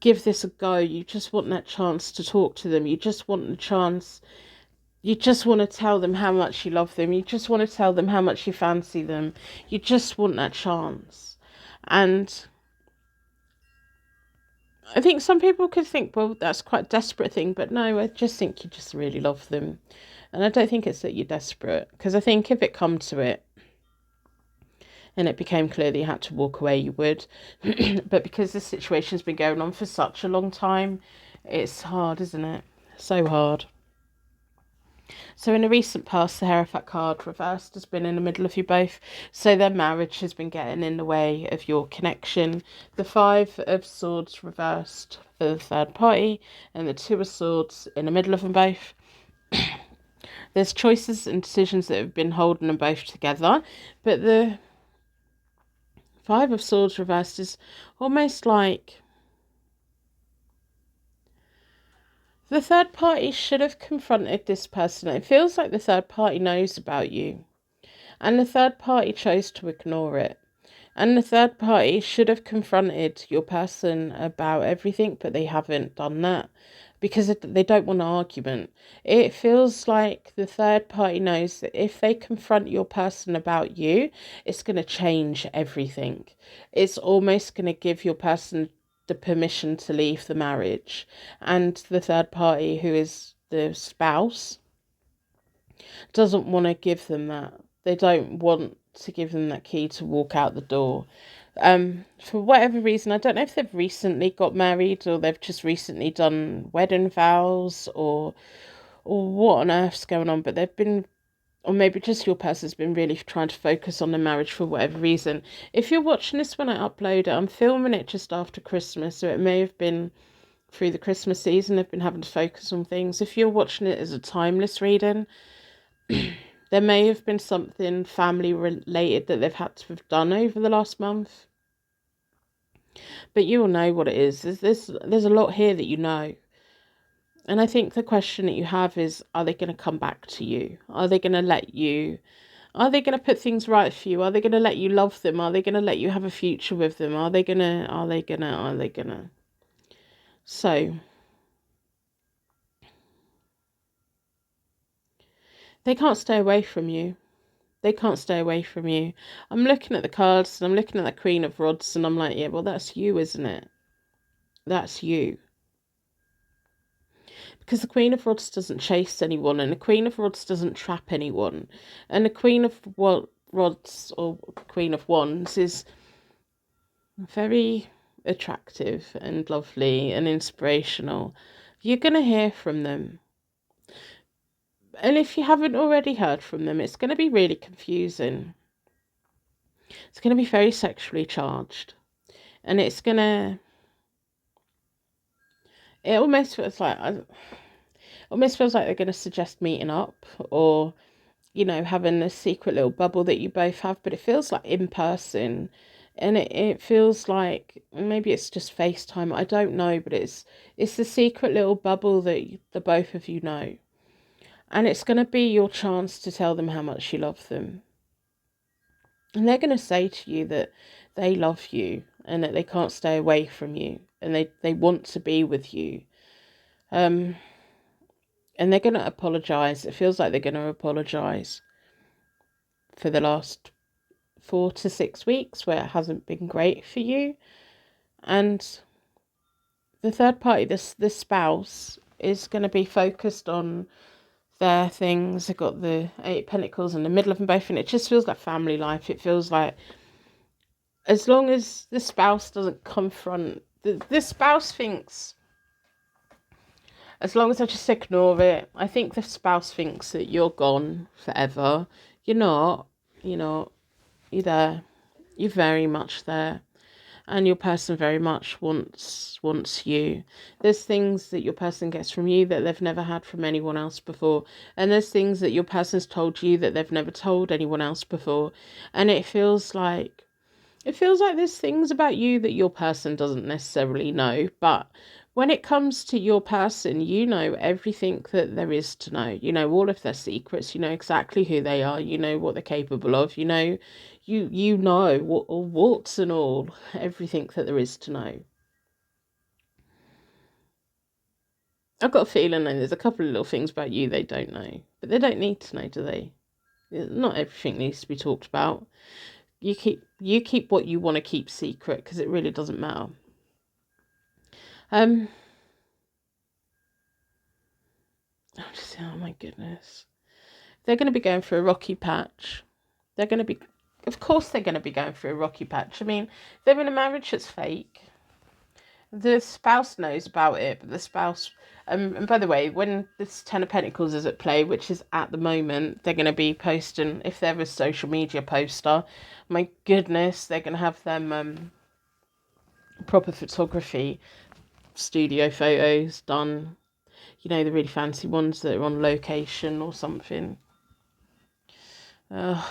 give this a go. You just want that chance to talk to them. You just want the chance. You just want to tell them how much you love them. You just want to tell them how much you fancy them. You just want that chance. And I think some people could think, well, that's quite a desperate thing. But no, I just think you just really love them. And I don't think it's that you're desperate. Because I think if it come to it, and it became clear that you had to walk away, you would. But because this situation's been going on for such a long time, it's hard, isn't it? So hard. So in the recent past, the Hierophant card reversed has been in the middle of you both. So their marriage has been getting in the way of your connection. The Five of Swords reversed for the third party, and the Two of Swords in the middle of them both. There's choices and decisions that have been holding them both together, but the Five of Swords reversed is almost like the third party should have confronted this person. It feels like the third party knows about you, and the third party chose to ignore it. And the third party should have confronted your person about everything, but they haven't done that because they don't want an argument. It feels like the third party knows that if they confront your person about you, it's going to change everything. It's almost going to give your person the permission to leave the marriage. And the third party, who is the spouse, doesn't want to give them that. They don't want to give them that key to walk out the door. For whatever reason, I don't know if they've recently got married or they've just recently done wedding vows or what on earth's going on, but they've been, or maybe just your person's been really trying to focus on the marriage for whatever reason. If you're watching this when I upload it, I'm filming it just after Christmas, so it may have been through the Christmas season they've been having to focus on things. If you're watching it as a timeless reading, there may have been something family related that they've had to have done over the last month. But you will know what it is. There's a lot here that you know. And I think the question that you have is, are they going to come back to you? Are they going to let you? Are they going to put things right for you? Are they going to let you love them? Are they going to let you have a future with them? Are they going to? So, they can't stay away from you. They can't stay away from you. I'm looking at the cards and I'm looking at the Queen of Rods and I'm like, yeah, well, that's you, isn't it? That's you. Because the Queen of Rods doesn't chase anyone and the Queen of Rods doesn't trap anyone. And the Queen of Rods or Queen of Wands is very attractive and lovely and inspirational. You're going to hear from them. And if you haven't already heard from them, it's going to be really confusing. It's going to be very sexually charged. And it's going to... It almost feels like they're going to suggest meeting up or, you know, having a secret little bubble that you both have. But it feels like in person. And it feels like maybe it's just FaceTime. I don't know. But it's the secret little bubble that the both of you know. And it's going to be your chance to tell them how much you love them. And they're going to say to you that they love you and that they can't stay away from you. And they want to be with you. And they're going to apologise. It feels like they're going to apologise for the last 4 to 6 weeks where it hasn't been great for you. And the third party, this spouse, is going to be focused on their things. They've got the 8 of Pentacles in the middle of them both, and it just feels like family life. It feels like as long as the spouse doesn't confront, the spouse thinks, as long as I just ignore it, I think the spouse thinks that you're gone forever. You're not. You're there. You're very much there. And your person very much wants you. There's things that your person gets from you that they've never had from anyone else before. And there's things that your person's told you that they've never told anyone else before. And it feels like It feels like there's things about you that your person doesn't necessarily know, but when it comes to your person, you know everything that there is to know. You know all of their secrets, you know exactly who they are, you know what they're capable of, you know what, all warts and all, everything that there is to know. I've got a feeling that there's a couple of little things about you they don't know, but they don't need to know, do they? Not everything needs to be talked about. You keep what you want to keep secret because it really doesn't matter. Um, oh my goodness, they're going to be going through a rocky patch. They're going to be, of course, they're going to be going through a rocky patch. I mean, they're in a marriage that's fake. The spouse knows about it, but the spouse. And by the way, when this Ten of Pentacles is at play, which is at the moment, they're going to be posting, if they're a social media poster, my goodness, they're going to have them proper photography, studio photos done. You know, the really fancy ones that are on location or something. If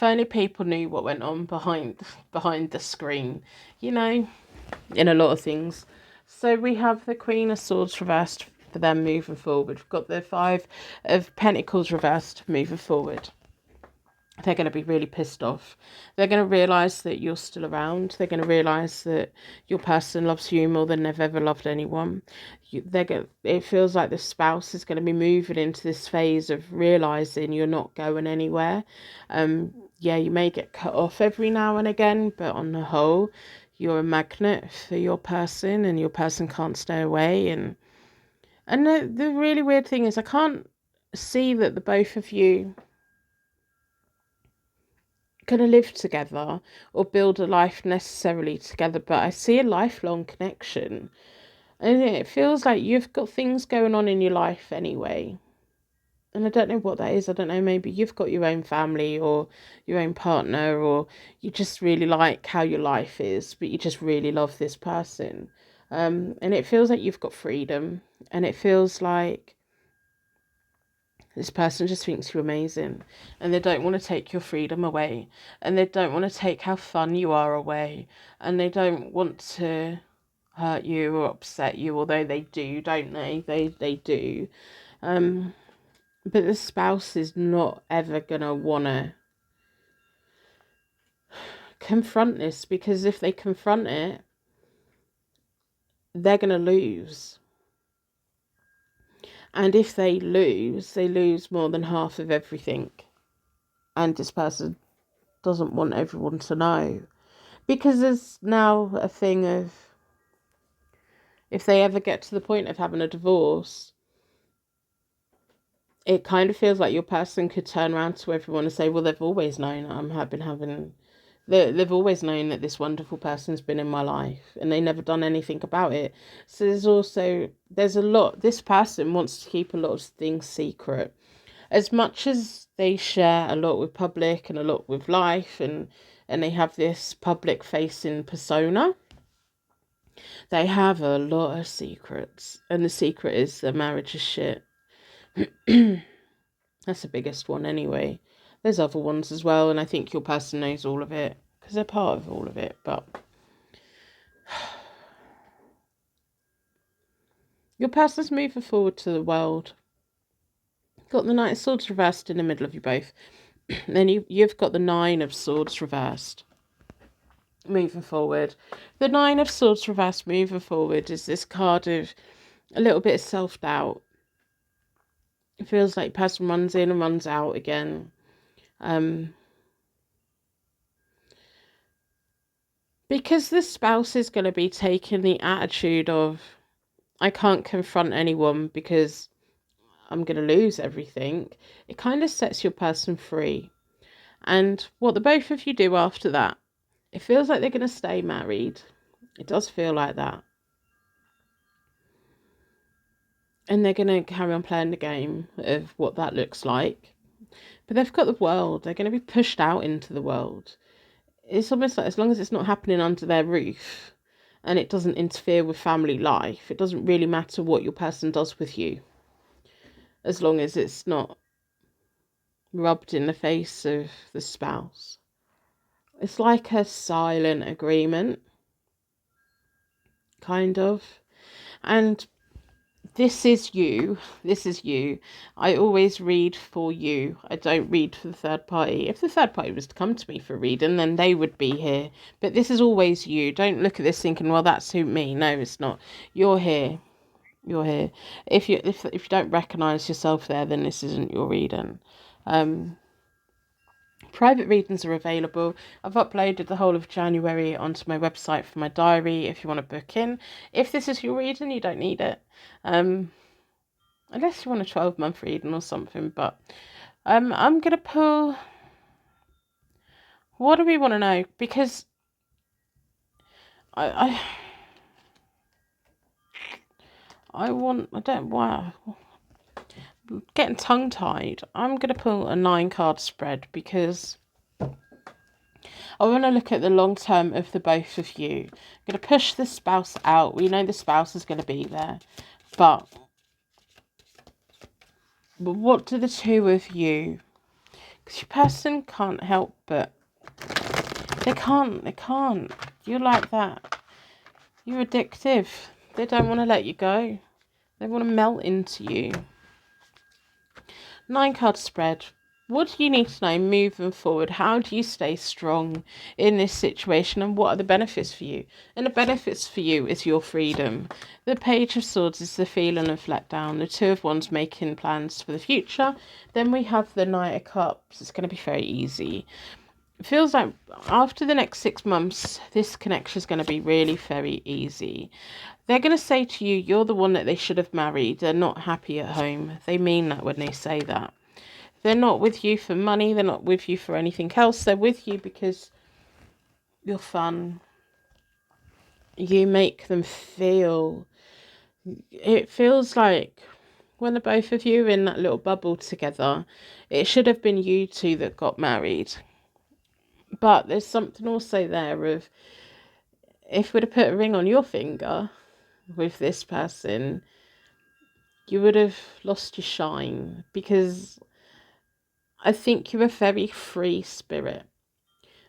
only people knew what went on behind the screen, you know, in a lot of things. So we have the Queen of Swords reversed for them moving forward. We've got the Five of Pentacles reversed moving forward. They're going to be really pissed off. They're going to realise that you're still around. They're going to realise that your person loves you more than they've ever loved anyone. It feels like the spouse is going to be moving into this phase of realising you're not going anywhere. Yeah, you may get cut off every now and again, but on the whole, you're a magnet for your person and your person can't stay away. And the really weird thing is I can't see that the both of you going to live together or build a life necessarily together, but I see a lifelong connection. And it feels like you've got things going on in your life anyway. And I don't know what that is. I don't know, maybe you've got your own family or your own partner, or you just really like how your life is, but you just really love this person. And it feels like you've got freedom, and it feels like this person just thinks you're amazing, and they don't want to take your freedom away, and they don't want to take how fun you are away, and they don't want to hurt you or upset you, although they do, don't they? They do. But the spouse is not ever gonna wanna confront this, because if they confront it, they're gonna lose. And if they lose more than half of everything. And this person doesn't want everyone to know. Because there's now a thing of, if they ever get to the point of having a divorce, it kind of feels like your person could turn around to everyone and say, well, they've always known they've always known that this wonderful person's been in my life, and they never done anything about it. So there's a lot, this person wants to keep a lot of things secret. As much as they share a lot with public and a lot with life, and they have this public facing persona, they have a lot of secrets. And the secret is their marriage is shit. That's the biggest one anyway. There's other ones as well, and I think your person knows all of it because they're part of all of it. But your person's moving forward to the world. Got the Knight of Swords reversed in the middle of you both. Then you've got the Nine of Swords reversed. Moving forward. The Nine of Swords reversed moving forward is this card of a little bit of self-doubt. It feels like person runs in and runs out again. Because the spouse is going to be taking the attitude of, I can't confront anyone because I'm going to lose everything. It kind of sets your person free. And what the both of you do after that, it feels like they're going to stay married. It does feel like that. And they're going to carry on playing the game of what that looks like. But they've got the world. They're going to be pushed out into the world. It's almost like, as long as it's not happening under their roof and it doesn't interfere with family life, it doesn't really matter what your person does with you. As long as it's not rubbed in the face of the spouse. It's like a silent agreement, kind of. And this is you. This is you. I always read for you. I don't read for the third party. If the third party was to come to me for reading, then they would be here. But this is always you. Don't look at this thinking, well, that suit me. No, it's not. You're here. You're here. If you don't recognise yourself there, then this isn't your reading. Private readings are available. I've uploaded the whole of January onto my website for my diary if you want to book in. If this is your reading, you don't need it. Unless you want a 12-month reading or something. But I'm going to pull... What do we want to know? Because I don't... Wow. Getting tongue-tied. I'm going to pull a 9-card spread because I want to look at the long term of the both of you. I'm going to push the spouse out. We know the spouse is going to be there. But what do the two of you... Because your person can't help but... They can't. You're like that. You're addictive. They don't want to let you go. They want to melt into you. 9-card spread. What do you need to know moving forward? How do you stay strong in this situation, and what are the benefits for you? And the benefits for you is your freedom. The Page of Swords is the feeling of letdown. The Two of Wands making plans for the future. Then we have the Knight of Cups. It's going to be very easy. It feels like after the next 6 months, this connection is going to be really very easy. They're going to say to you, you're the one that they should have married. They're not happy at home. They mean that when they say that. They're not with you for money. They're not with you for anything else. They're with you because you're fun. You make them feel... It feels like when the both of you are in that little bubble together, it should have been you two that got married. But there's something also there of, if we would have put a ring on your finger with this person, you would have lost your shine, because I think you're a very free spirit,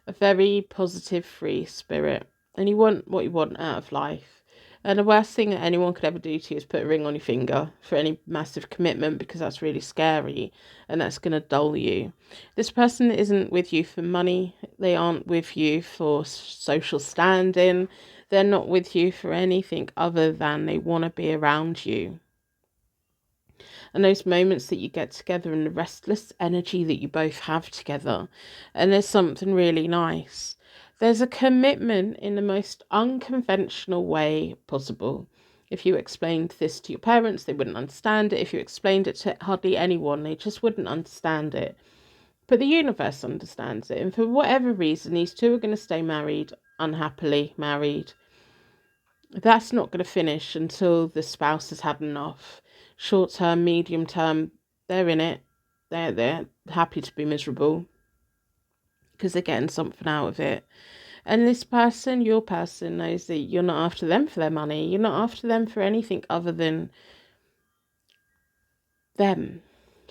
a very positive free spirit, and you want what you want out of life. And the worst thing that anyone could ever do to you is put a ring on your finger for any massive commitment, because that's really scary and that's going to dull you. This person isn't with you for money. They aren't with you for social standing. They're not with you for anything other than they want to be around you. And those moments that you get together and the restless energy that you both have together. And there's something really nice. There's a commitment in the most unconventional way possible. If you explained this to your parents, they wouldn't understand it. If you explained it to hardly anyone, they just wouldn't understand it. But the universe understands it. And for whatever reason, these two are going to stay married, unhappily married. That's not going to finish until the spouse has had enough. Short term, medium term, they're in it. They're happy to be miserable because they're getting something out of it. And this person, your person, knows that you're not after them for their money. You're not after them for anything other than them.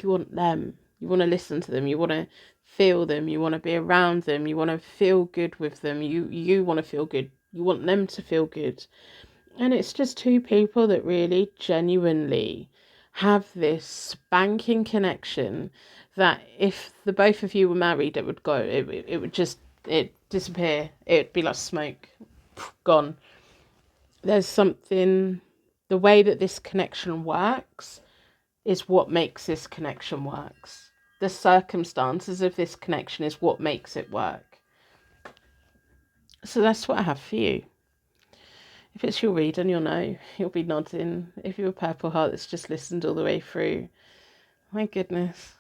You want them. You want to listen to them. You want to feel them. You want to be around them. You want to feel good with them. You want to feel good. You want them to feel good. And it's just two people that really genuinely have this spanking connection that if the both of you were married, it would go. It would just disappear. It'd be like smoke, gone. There's something... The way that this connection works is what makes this connection works. The circumstances of this connection is what makes it work. So that's what I have for you. If it's your reading, you'll know. You'll be nodding. If you're a Purple Heart that's just listened all the way through, my goodness.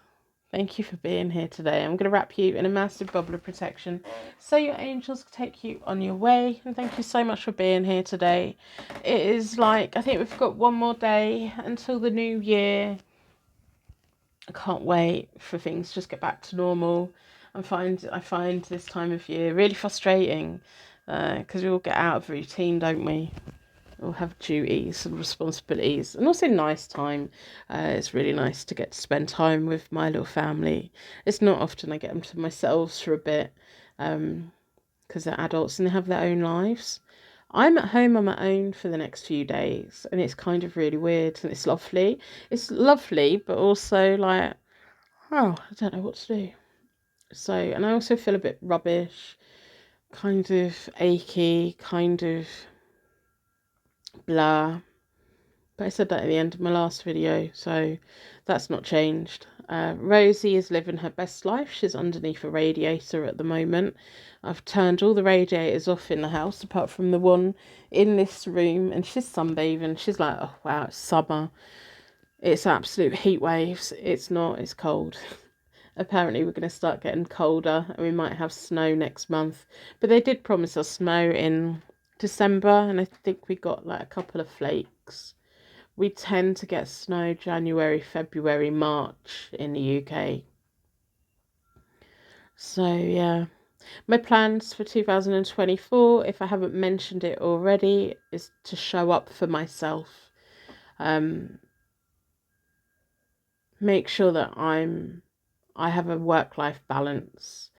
Thank you for being here today. I'm going to wrap you in a massive bubble of protection so your angels can take you on your way. And thank you so much for being here today. It is like, I think we've got one more day until the new year. I can't wait for things to just get back to normal. I find this time of year really frustrating because we all get out of routine, don't we? We'll have duties and responsibilities, and also nice time. It's really nice to get to spend time with my little family. It's not often I get them to myself for a bit, because they're adults and they have their own lives. I'm at home on my own for the next few days, and it's kind of really weird, and it's lovely. It's lovely, but also like, oh, I don't know what to do. So, and I also feel a bit rubbish, kind of achy, kind of blah. But I said that at the end of my last video, so that's not changed. Rosie is living her best life. She's underneath a radiator at the moment. I've turned all the radiators off in the house apart from the one in this room, and she's sunbathing. She's like, oh wow, it's summer. It's absolute heat waves. It's not, it's cold. Apparently we're going to start getting colder and we might have snow next month. But they did promise us snow in December, and I think we got like a couple of flakes. We tend to get snow January, February, March in the UK. So yeah, my plans for 2024, if I haven't mentioned it already, is to show up for myself. Make sure that I have a work-life balance.